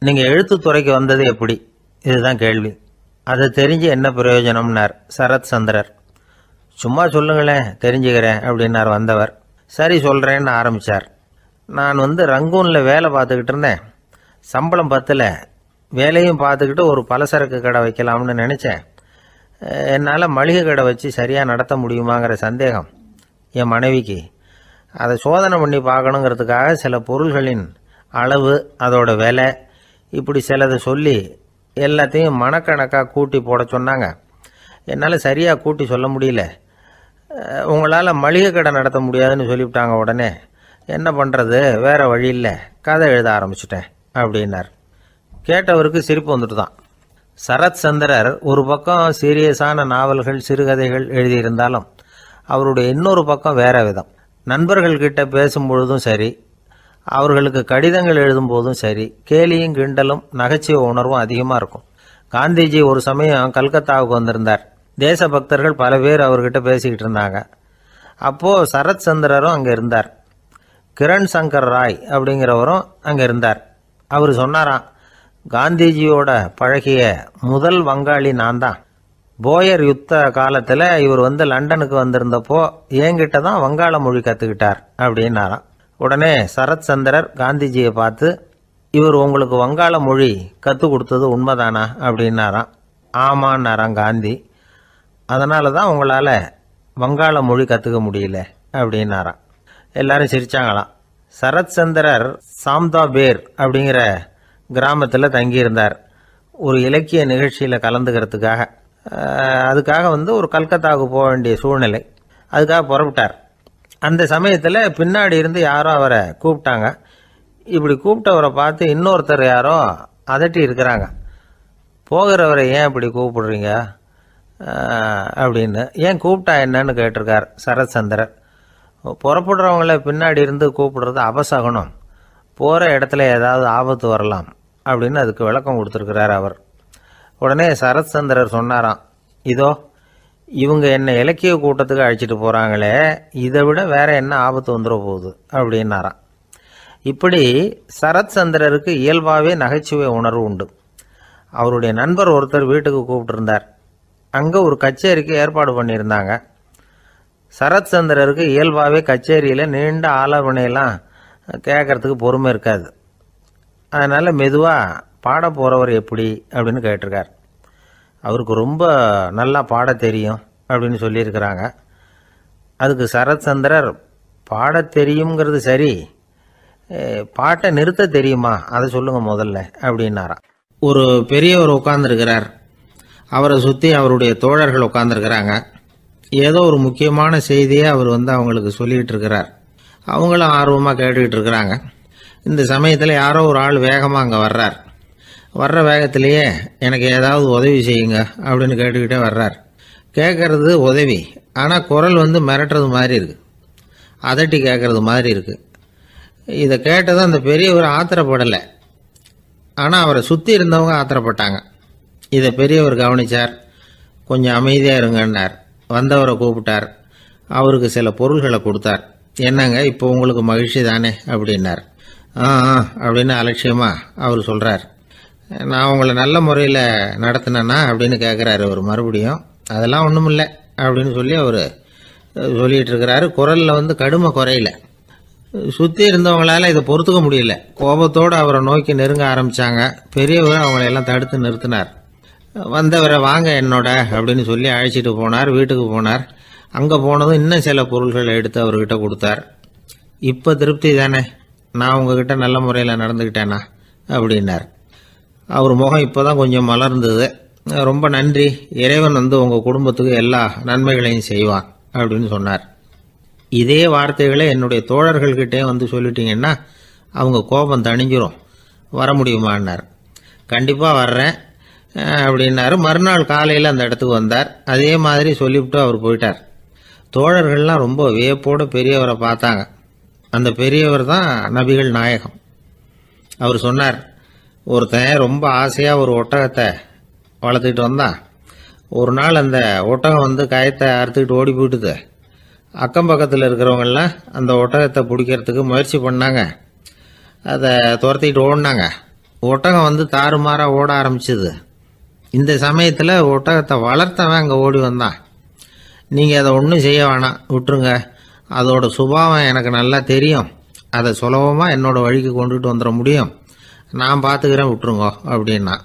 நீங்கள் எழுத்துத்துறைக்கு வந்தது எப்படி? இதுதான் கேள்வி. அதை தெரிஞ்சு என்ன பிரயோஜனம்னார் சரத் சந்திரர். சும்மா சொல்லுங்களேன், தெரிஞ்சுக்கிறேன் அப்படின்னார் வந்தவர். சரி சொல்கிறேன்னு ஆரம்பித்தார். நான் ரங்கூனில் வேலை பார்த்துக்கிட்டு இருந்தேன். சம்பளம் பத்தில், வேலையும் பார்த்துக்கிட்டு ஒரு பலசரக்கு கடை வைக்கலாம்னு நினச்சேன். என்னால் மளிகை கடை வச்சு சரியாக நடத்த முடியுமாங்கிற சந்தேகம் என் மனைவிக்கு. அதை சோதனை பண்ணி பார்க்கணுங்கிறதுக்காக சில பொருள்களின் அளவு, அதோட விலை, இப்படி சிலதை சொல்லி எல்லாத்தையும் மனக்கணக்காக கூட்டி போட சொன்னாங்க. என்னால் சரியாக கூட்டி சொல்ல முடியல. உங்களால் மளிகை கடை நடத்த முடியாதுன்னு சொல்லிவிட்டாங்க. உடனே என்ன பண்ணுறது, வேறு வழி இல்லை, கதை எழுத ஆரம்பிச்சிட்டேன் அப்படின்னார். கேட்டவருக்கு சிரிப்பு வந்துட்டு தான். சரத் சந்திரர் ஒரு பக்கம் சீரியஸான நாவல்கள், சிறுகதைகள் எழுதியிருந்தாலும் அவருடைய இன்னொரு பக்கம் வேற விதம். நண்பர்கள்கிட்ட பேசும்பொழுதும் சரி, அவர்களுக்கு கடிதங்கள் எழுதும் போதும் சரி, கேலியும் கிண்டலும் நகைச்சுவை உணர்வும் அதிகமாக இருக்கும். காந்திஜி ஒரு சமயம் கல்கத்தாவுக்கு வந்திருந்தார். தேசபக்தர்கள் பல பேர் அவர்கிட்ட பேசிக்கிட்டு இருந்தாங்க. அப்போது சரத் சந்திரரும் அங்கே இருந்தார். கிரண் சங்கர் ராய் அப்படிங்கிறவரும் அங்கே இருந்தார். அவர் சொன்னாராம், காந்திஜியோட பழகிய முதல் வங்காளி நான் தான். போயர் யுத்த காலத்தில் இவர் லண்டனுக்கு வந்திருந்தப்போ என்கிட்ட தான் வங்காள மொழி கற்றுக்கிட்டார் அப்படின்னாராம். உடனே சரத் சந்திரர் காந்திஜியை பார்த்து, இவர் உங்களுக்கு வங்காள மொழி கற்றுக் கொடுத்தது உண்மைதானா அப்படின்னாராம். ஆமான்னாராம் காந்தி. அதனால தான் உங்களால் வங்காள மொழி கற்றுக்க முடியல அப்படின்னாராம். எல்லாரும் சிரிச்சாங்களாம். சரத் சந்திரர் சாம்தாபேர் அப்படிங்கிற கிராமத்தில் தங்கியிருந்தார் ஒரு இலக்கிய நிகழ்ச்சியில் கலந்துக்கிறதுக்காக. அதுக்காக ஒரு கல்கத்தாவுக்கு போக வேண்டிய சூழ்நிலை. அதுக்காக புறப்பட்டார். அந்த சமயத்தில் பின்னாடி இருந்து யாரோ அவரை கூப்பிட்டாங்க. இப்படி கூப்பிட்டவரை பார்த்து இன்னொருத்தர் யாரோ அதட்டி இருக்கிறாங்க. போகிறவரை ஏன் இப்படி கூப்பிடுறீங்க அப்படின்னு. ஏன் கூப்பிட்டா என்னன்னு கேட்டிருக்கார் சரத் சந்திரர். புறப்படுறவங்கள பின்னாடி இருந்து கூப்பிடுறது அபசகுனம், போகிற இடத்துல ஏதாவது ஆபத்து வரலாம் அப்படின்னு அதுக்கு விளக்கம் கொடுத்துருக்கிறார் அவர். உடனே சரத் சந்திரர் சொன்னாராம், இதோ இவங்க என்ன இலக்கிய கூட்டத்துக்கு அழைச்சிட்டு போகிறாங்களே, இதை விட வேற என்ன ஆபத்து வந்துட போகுது அப்படின்னாராம். இப்படி சரத் சந்திரருக்கு இயல்பாகவே நகைச்சுவை உணர்வு உண்டு. அவருடைய நண்பர் ஒருத்தர் வீட்டுக்கு கூப்பிட்டுருந்தார். அங்கே ஒரு கச்சேரிக்கு ஏற்பாடு பண்ணியிருந்தாங்க. சரத் சந்திரருக்கு இயல்பாகவே கச்சேரியில் நீண்ட ஆலோசனையெல்லாம் கேட்கறதுக்கு பொறுமை இருக்காது. அதனால் மெதுவாக பாட போகிறவர் எப்படி அப்படின்னு கேட்டிருக்கார். அவருக்கு ரொம்ப நல்லா பாட தெரியும் அப்படின்னு சொல்லியிருக்கிறாங்க. அதுக்கு சரத் சந்திரர், பாட தெரியுங்கிறது சரி, பாட்டை நிறுத்த தெரியுமா, அதை சொல்லுங்கள் முதல்ல அப்படின்னாராம். ஒரு பெரியவர் உட்கார்ந்துருக்கிறார். அவரை சுற்றி அவருடைய தோழர்கள் உட்கார்ந்துருக்கிறாங்க. ஏதோ ஒரு முக்கியமான செய்தியை அவர் அவங்களுக்கு சொல்லிக்கிட்டு இருக்கிறார். அவங்களும் ஆர்வமாக கேட்டுக்கிட்டு இருக்கிறாங்க. இந்த சமயத்தில் யாரோ ஒரு ஆள் வேகமாக அங்கே வர்றார். வர்ற வேகத்திலேயே எனக்கு ஏதாவது உதவி செய்யுங்க அப்படின்னு கேட்டுக்கிட்டே வர்றார். கேட்கறது உதவி, ஆனால் குரல் மிரட்டுறது மாதிரி இருக்குது, அதட்டி கேட்கறது மாதிரி இருக்குது. இதை கேட்டதும் அந்த பெரியவர் ஆத்திரப்படலை, ஆனால் அவரை சுற்றி இருந்தவங்க ஆத்திரப்பட்டாங்க. இதை பெரியவர் கவனித்தார். கொஞ்சம் அமைதியாக இருங்கன்னார். வந்தவரை கூப்பிட்டார். அவருக்கு சில பொருள்களை கொடுத்தார். என்னங்க இப்போ உங்களுக்கு மகிழ்ச்சி தானே அப்படின்னார். ஆ அப்படின்னு அலட்சியமாக அவர் சொல்கிறார். நான் உங்களை நல்ல முறையில் நடத்தினேன்னா அப்படின்னு கேட்குறாரு அவர் மறுபடியும். அதெல்லாம் ஒன்றும் இல்லை அப்படின்னு சொல்லி அவர் சொல்லிகிட்டு இருக்கிறாரு. குரலில் கடுமை குறையில. சுற்றி இருந்தவங்களால இதை பொறுத்துக்க முடியல. கோபத்தோடு அவரை நோக்கி நெருங்க ஆரம்பித்தாங்க. பெரியவர் அவங்களையெல்லாம் தடுத்து நிறுத்தினார். வந்தவரை வாங்க என்னோட அப்படின்னு சொல்லி அழைச்சிட்டு போனார். வீட்டுக்கு போனார். அங்கே போனதும் இன்னும் சில பொருள்களை எடுத்து அவர்கிட்ட கொடுத்தார். இப்போ திருப்தி தானே, நான் உங்ககிட்ட நல்ல முறையில் நடந்துக்கிட்டேனா அப்படின்னார். அவர் முகம் இப்போ தான் கொஞ்சம் மலர்ந்தது. ரொம்ப நன்றி, இறைவன் உங்கள் குடும்பத்துக்கு எல்லா நன்மைகளையும் செய்வான் அப்படின்னு சொன்னார். இதே வார்த்தைகளை என்னுடைய தோழர்கள்கிட்டே சொல்லிட்டீங்கன்னா அவங்க கோபம் தணிஞ்சிரும், வர முடியுமான்னார். கண்டிப்பாக வர்றேன் அப்படின்னாரு. மறுநாள் காலையில் அந்த இடத்துக்கு வந்தார். அதே மாதிரி சொல்லிவிட்டு அவர் போயிட்டார். தோழர்கள்லாம் ரொம்ப வியப்போடு பெரியவரை பார்த்தாங்க. அந்த பெரியவர் தான் நபிகள் நாயகம். அவர் சொன்னார், ஒருத்தன் ரொம்ப ஆசையாக ஒரு ஒட்டகத்தை வளர்த்துக்கிட்டு வந்தான். ஒரு நாள் அந்த ஒட்டகம் கயத்தை அறுத்துக்கிட்டு ஓடி போயிட்டுது. அக்கம் பக்கத்தில் இருக்கிறவங்கெல்லாம் அந்த ஒட்டகத்தை பிடிக்கிறதுக்கு முயற்சி பண்ணாங்க. அதை துரத்திக்கிட்டு ஓடினாங்க. ஒட்டகம் தாறுமாறாக ஓட ஆரம்பிச்சுது. இந்த சமயத்தில் ஒட்டகத்தை வளர்த்தவன் அங்கே ஓடி வந்தான். நீங்கள் அதை ஒன்றும் செய்ய வேணாம், விட்டுருங்க. அதோட சுபாவம் எனக்கு நல்லா தெரியும். அதை சுலபமாக என்னோட வழிக்கு கொண்டுட்டு வந்துட முடியும். நான் பார்த்துக்கிறேன், விட்டுருங்கோ அப்படின்னா.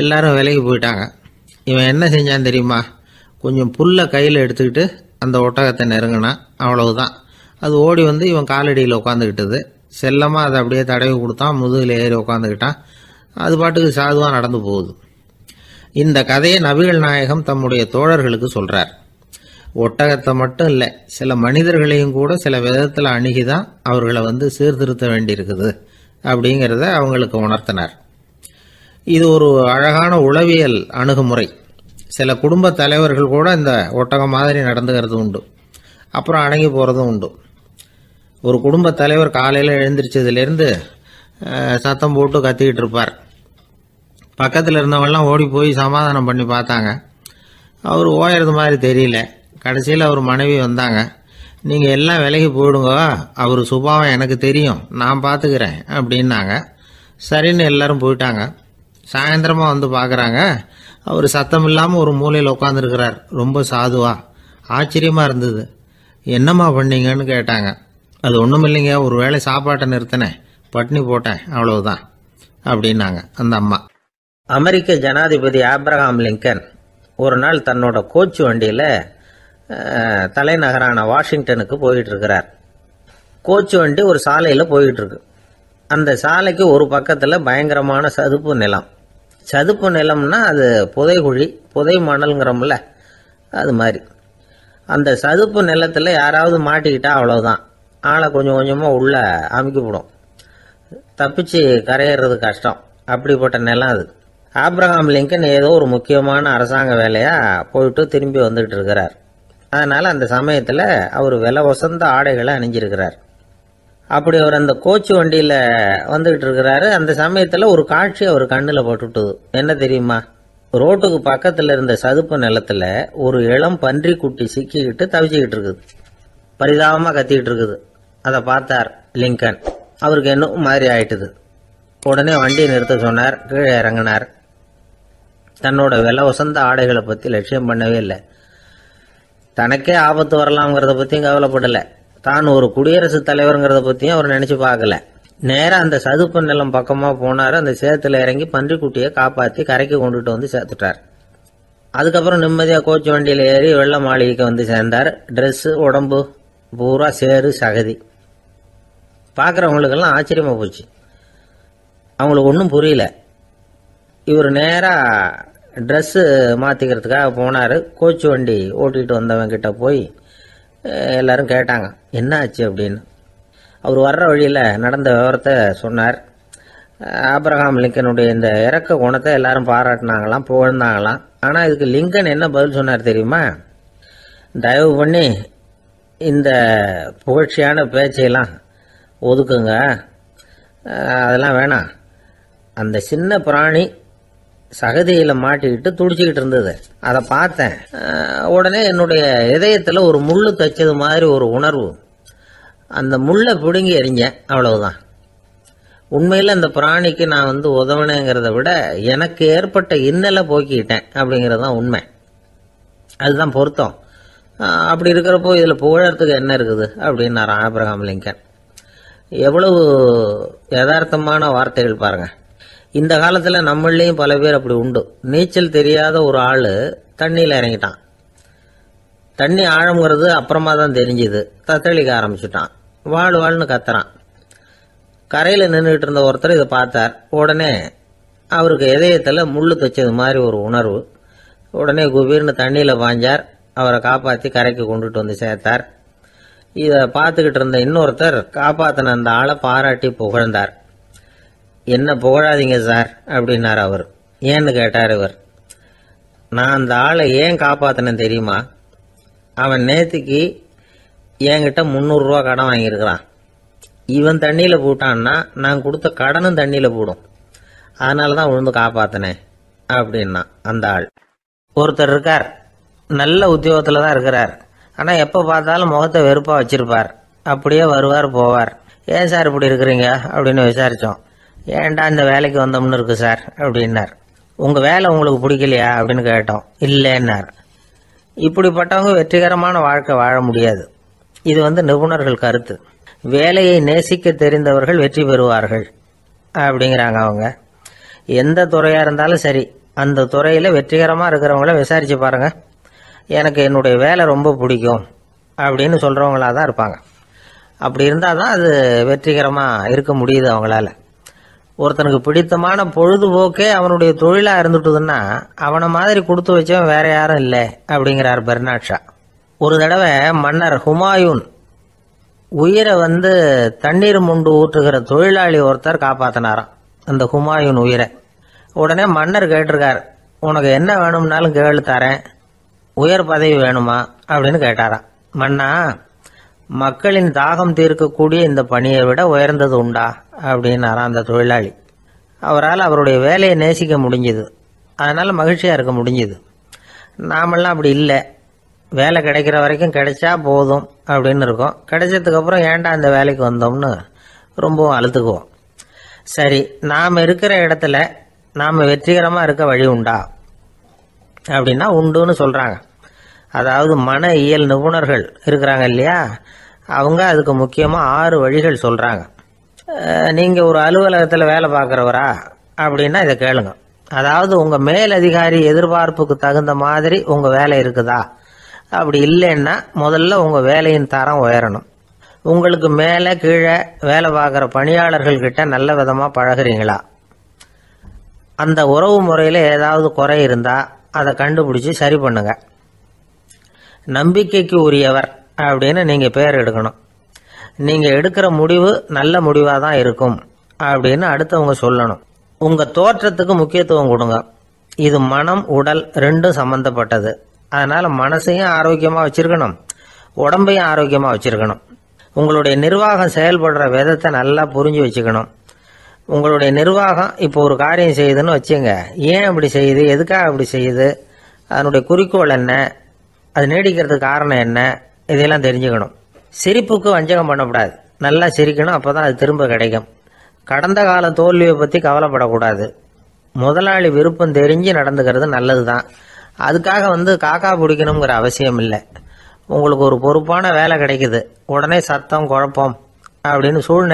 எல்லாரும் விலைக்கு போயிட்டாங்க. இவன் என்ன செஞ்சான் தெரியுமா? கொஞ்சம் புல்லை கையில் எடுத்துக்கிட்டு அந்த ஒட்டகத்தை நெருங்கினான். அவ்வளவுதான். அது ஓடி இவன் காலடியில் உட்காந்துக்கிட்டது. செல்லமாக அதை அப்படியே தடவி கொடுத்தான். முதுகில் ஏறி உட்காந்துக்கிட்டான். அது பாட்டுக்கு சாதுவாக நடந்து போகுது. இந்த கதையை நபிகள் நாயகம் தம்முடைய தோழர்களுக்கு சொல்கிறார். ஒட்டகத்தை மட்டும் இல்லை, சில மனிதர்களையும் கூட சில விதத்தில் அணுகிதான் அவர்களை சீர்திருத்த வேண்டியிருக்குது அப்படிங்கிறத அவங்களுக்கு உணர்த்தினார். இது ஒரு அழகான உளவியல் அணுகுமுறை. சில குடும்ப தலைவர்கள் கூட இந்த ஒட்டகம் மாதிரி நடந்துக்கிறது உண்டு. அப்புறம் அடங்கி போகிறதும் உண்டு. ஒரு குடும்ப தலைவர் காலையில் எழுந்திரிச்சதுலேருந்து சத்தம் போட்டு கத்திக்கிட்டு இருப்பார். பக்கத்தில் இருந்தவங்கெல்லாம் ஓடி போய் சமாதானம் பண்ணி பார்த்தாங்க. அவர் ஓயறது மாதிரி தெரியல. கடைசியில் அவர் மனைவி வந்தாங்க. நீங்கள் எல்லாம் விலகி போயிடுங்க, அவர் சுபாவம் எனக்கு தெரியும், நான் பார்த்துக்கிறேன் அப்படின்னாங்க. சரின்னு எல்லாரும் போயிட்டாங்க. சாயந்தரமாக பார்க்குறாங்க, அவர் சத்தம் இல்லாமல் ஒரு மூலையில் உட்காந்துருக்கிறார். ரொம்ப சாதுவா. ஆச்சரியமாக இருந்தது. என்னம்மா பண்ணீங்கன்னு கேட்டாங்க. அது ஒன்றும் இல்லைங்க, ஒரு வேளை சாப்பாட்டை நிறுத்தினேன், பட்னி போட்டேன், அவ்வளவுதான் அப்படின்னாங்க அந்த அம்மா. அமெரிக்க ஜனாதிபதி ஆப்ரஹாம் லிங்கன் ஒரு நாள் தன்னோட கோச்சு வண்டியில் தலைநகரான வாஷிங்டனுக்கு போயிட்டு இருக்கிறார். கோச்சு வண்டி ஒரு சாலையில் போயிட்டு இருக்கு. அந்த சாலைக்கு ஒரு பக்கத்தில் பயங்கரமான சதுப்பு நிலம். சதுப்பு நிலம்னா அது புதைகுழி, புதை மணல்ங்கிறோம்ல, அது மாதிரி. அந்த சதுப்பு நிலத்தில் யாராவது மாட்டிக்கிட்டா அவ்வளோதான், ஆளை கொஞ்சம் கொஞ்சமாக உள்ள அமுக்கிவிடும். தப்பிச்சு கரையிறது கஷ்டம். அப்படிப்பட்ட நிலம் அது. ஆப்ரஹாம் லிங்கன் ஏதோ ஒரு முக்கியமான அரசாங்க வேலையாக போயிட்டு திரும்பி வந்துகிட்டு இருக்கிறார். அதனால் அந்த சமயத்தில் அவர் விலை வசந்த ஆடைகளை அணிஞ்சிருக்கிறார். அப்படி அவர் அந்த கோச்சு வண்டியில் வந்துகிட்டு இருக்கிறாரு. அந்த சமயத்தில் ஒரு காட்சி அவர் கண்ணில் பட்டுட்டுது. என்ன தெரியுமா? ரோட்டுக்கு பக்கத்தில் இருந்த சதுப்பு நிலத்தில் ஒரு இளம் பன்றி குட்டி சிக்கிக்கிட்டு தவிச்சிக்கிட்டு இருக்குது. பரிதாபமாக கத்திக்கிட்டு இருக்குது. அதை பார்த்தார் லிங்கன். அவருக்கு என்ன மாதிரி ஆயிட்டுது. உடனே வண்டியை நிறுத்த சொன்னார். கீழே இறங்கினார். தன்னோட விலை வசந்த ஆடைகளை பற்றி லட்சியம் பண்ணவே இல்லை. தனக்கே ஆபத்து வரலாம்ங்கிறத பற்றியும் கவலைப்படலை. தான் ஒரு குடியரசுத் தலைவருங்கிறத பற்றியும் அவர் நினச்சி பார்க்கல. நேராக அந்த சதுப்பு நிலம் பக்கமாக போனார். அந்த சேத்துல இறங்கி பன்றிக்குட்டியை காப்பாற்றி கரைக்கு கொண்டுட்டு சேர்த்துட்டார். அதுக்கப்புறம் நிம்மதியாக கோச்சு வண்டியில் ஏறி வெள்ள மாளிகைக்கு சேர்ந்தார். ட்ரெஸ்ஸு, உடம்பு பூரா சேறு சகதி. பார்க்குறவங்களுக்கெல்லாம் ஆச்சரியமாக போச்சு. அவங்களுக்கு ஒன்றும் புரியல. இவர் நேராக ட்ரெஸ்ஸு மாற்றிக்கிறதுக்காக போனார். கோச்சு வண்டி ஓட்டிகிட்டு வந்தவங்கிட்ட போய் எல்லாரும் கேட்டாங்க என்ன ஆச்சு அப்படின்னு. அவர் வர்ற வழியில் நடந்த விவரத்தை சொன்னார். ஆப்ரஹாம் லிங்கனுடைய இந்த இறக்க குணத்தை எல்லாரும் பாராட்டினாங்களாம், புகழ்ந்தாங்களாம். ஆனால் இதுக்கு லிங்கன் என்ன பதில் சொன்னார் தெரியுமா? தயவு பண்ணி இந்த புகழ்ச்சியான பேச்சையெல்லாம் ஒதுக்குங்க, அதெல்லாம் வேணாம். அந்த சின்ன பிராணி சகதியில் மாட்டிக்கிட்டு துடிச்சிக்கிட்டு இருந்தது. அதை பார்த்தேன். உடனே என்னுடைய இதயத்தில் ஒரு முள்ளு தைச்சது மாதிரி ஒரு உணர்வு. அந்த முள்ளை பிடுங்கி எறிஞ்சேன், அவ்வளவுதான். உண்மையில் அந்த பிராணிக்கு நான் உதவினேங்கிறத விட எனக்கு ஏற்பட்ட இன்னலை போக்கிக்கிட்டேன் அப்படிங்கிறது தான் உண்மை. அதுதான் பொருத்தம். அப்படி இருக்கிறப்போ இதில் புகழறதுக்கு என்ன இருக்குது அப்படின்னாரு ஆபிரகாம் லிங்கன். எவ்வளவு யதார்த்தமான வார்த்தைகள் பாருங்க. இந்த காலத்தில் நம்மளையும் பல பேர் அப்படி உண்டு. நீச்சல் தெரியாத ஒரு ஆள் தண்ணியில் இறங்கிட்டான். தண்ணி ஆழம்ங்கிறது அப்புறமா தான் தெரிஞ்சுது. தத்தளிக்க ஆரம்பிச்சுட்டான். வாழ்னு கத்துறான். கரையில் நின்றுட்டு இருந்த ஒருத்தர் இதை பார்த்தார். உடனே அவருக்கு இதயத்தில் முள்ளு தைச்சது மாதிரி ஒரு உணர்வு. உடனே குபீர்னு தண்ணியில் பாஞ்சார். அவரை காப்பாற்றி கரைக்கு கொண்டுட்டு வந்து சேர்த்தார். இதை பார்த்துக்கிட்டு இருந்த இன்னொருத்தர் காப்பாற்றின அந்த ஆளை பாராட்டி புகழ்ந்தார். என்ன புகழாதீங்க சார் அப்படின்னார் அவர். ஏன்னு கேட்டார் இவர். நான் அந்த ஆளை ஏன் காப்பாற்றினேன் தெரியுமா? அவன் நேற்றுக்கு என்கிட்ட 300 ரூபா கடன் வாங்கியிருக்கிறான். இவன் தண்ணியில் போட்டான்னா நான் கொடுத்த கடனும் தண்ணியில் போடும். அதனால தான் விழுந்து காப்பாற்றினேன் அப்படின்னா அந்த ஆள். ஒருத்தர் இருக்கார், நல்ல உத்தியோகத்தில் தான் இருக்கிறார். ஆனால் எப்போ பார்த்தாலும் முகத்தை வெறுப்பாக வச்சிருப்பார். அப்படியே வருவார் போவார். ஏன் சார் இப்படி இருக்கிறீங்க அப்படின்னு விசாரித்தோம். ஏன்டா இந்த வேலைக்கு வந்தோம்னு இருக்கு சார் அப்படின்னார். உங்கள் வேலை உங்களுக்கு பிடிக்கலையா அப்படின்னு கேட்டோம். இல்லைன்னார். இப்படிப்பட்டவங்க வெற்றிகரமான வாழ்க்கை வாழ முடியாது. இது நிபுணர்கள் கருத்து. வேலையை நேசிக்க தெரிந்தவர்கள் வெற்றி பெறுவார்கள் அப்படிங்கிறாங்க அவங்க. எந்த துறையாக இருந்தாலும் சரி, அந்த துறையில் வெற்றிகரமாக இருக்கிறவங்கள விசாரித்து பாருங்க. எனக்கு என்னுடைய வேலை ரொம்ப பிடிக்கும் அப்படின்னு சொல்கிறவங்களா தான் இருப்பாங்க. அப்படி இருந்தால் தான் அது வெற்றிகரமாக இருக்க முடியுது அவங்களால. ஒருத்தனுக்கு பிடித்தமான பொழுதுபோக்கே அவனுடைய தொழிலாக இருந்துட்டுதுன்னா அவனை மாதிரி கொடுத்து வச்சவன் வேற யாரும் இல்லை அப்படிங்கிறார் பெர்னாட் ஷா. ஒரு தடவை மன்னர் ஹுமாயூன் உயிரை தண்ணீர் முண்டு ஊற்றுகிற தொழிலாளி ஒருத்தர் காப்பாற்றினாராம் அந்த ஹுமாயூன் உயிரை. உடனே மன்னர் கேட்டிருக்கார், உனக்கு என்ன வேணும்னாலும் கேளு தரேன், உயர் பதவி வேணுமா அப்படின்னு கேட்டாராம். மன்னா, மக்களின் தாகம் தீர்க்கக்கூடிய இந்த பணியை விட உயர்ந்தது உண்டா அப்படின்னாராம் அந்த தொழிலாளி. அவரால் அவருடைய வேலையை நேசிக்க முடிஞ்சுது. அதனால் மகிழ்ச்சியாக இருக்க முடிஞ்சுது. நாமெல்லாம் அப்படி இல்லை. வேலை கிடைக்கிற வரைக்கும் கிடைச்சா போதும் அப்படின்னு இருக்கோம். கிடைச்சதுக்கப்புறம் ஏன்டா இந்த வேலைக்கு வந்தோம்னு ரொம்பவும் அழுத்துக்குவோம். சரி, நாம் இருக்கிற இடத்துல நாம் வெற்றிகரமாக இருக்க வழி உண்டா அப்படின்னா உண்டுன்னு சொல்கிறாங்க. அதாவது மன இயல் நிபுணர்கள் இருக்கிறாங்க இல்லையா, அவங்க அதுக்கு முக்கியமாக 6 வழிகள் சொல்கிறாங்க. நீங்கள் ஒரு அலுவலகத்தில் வேலை பார்க்குறவரா அப்படின்னா இதை கேளுங்க. அதாவது உங்கள் மேலதிகாரி எதிர்பார்ப்புக்கு தகுந்த மாதிரி உங்கள் வேலை இருக்குதா? அப்படி இல்லைன்னா முதல்ல உங்கள் வேலையின் தரம் உயரணும். உங்களுக்கு மேலே கீழே வேலை பார்க்குற பணியாளர்கள்கிட்ட நல்ல விதமாக பழகிறீங்களா? அந்த உறவு முறையில் ஏதாவது குறை இருந்தால் அதை கண்டுபிடிச்சி சரி பண்ணுங்க. நம்பிக்கைக்கு உரியவர் அப்படின்னு நீங்கள் பேர் எடுக்கணும். நீங்கள் எடுக்கிற முடிவு நல்ல முடிவாக தான் இருக்கும் அப்படின்னு அடுத்தவங்க சொல்லணும். உங்கள் தோற்றத்துக்கு முக்கியத்துவம் கொடுங்க. இது மனம் உடல் ரெண்டும் சம்பந்தப்பட்டது. அதனால் மனசையும் ஆரோக்கியமாக வச்சுருக்கணும், உடம்பையும் ஆரோக்கியமாக வச்சுருக்கணும். உங்களுடைய நிர்வாகம் செயல்படுற விதத்தை நல்லா புரிஞ்சு வச்சுக்கணும். உங்களுடைய நிர்வாகம் இப்போ ஒரு காரியம் செய்யுதுன்னு வச்சுங்க, ஏன் அப்படி செய்யுது, எதுக்காக அப்படி செய்யுது, அதனுடைய குறிக்கோள் என்ன, அது நீடிக்கிறதுக்கு காரணம் என்ன, இதெல்லாம் தெரிஞ்சுக்கணும். சிரிப்புக்கு வஞ்சகம் பண்ணக்கூடாது. நல்லா சிரிக்கணும், அப்போ தான் அது திரும்ப கிடைக்கும். கடந்த கால தோல்வியை பற்றி கவலைப்படக்கூடாது. முதலாளி விருப்பம் தெரிஞ்சு நடந்துக்கிறது நல்லது தான். அதுக்காக காக்கா பிடிக்கணுங்கிற அவசியம் இல்லை. உங்களுக்கு ஒரு பொறுப்பான வேலை கிடைக்குது, உடனே சத்தம் குழப்பம் அப்படின்னு சூழ்நிலை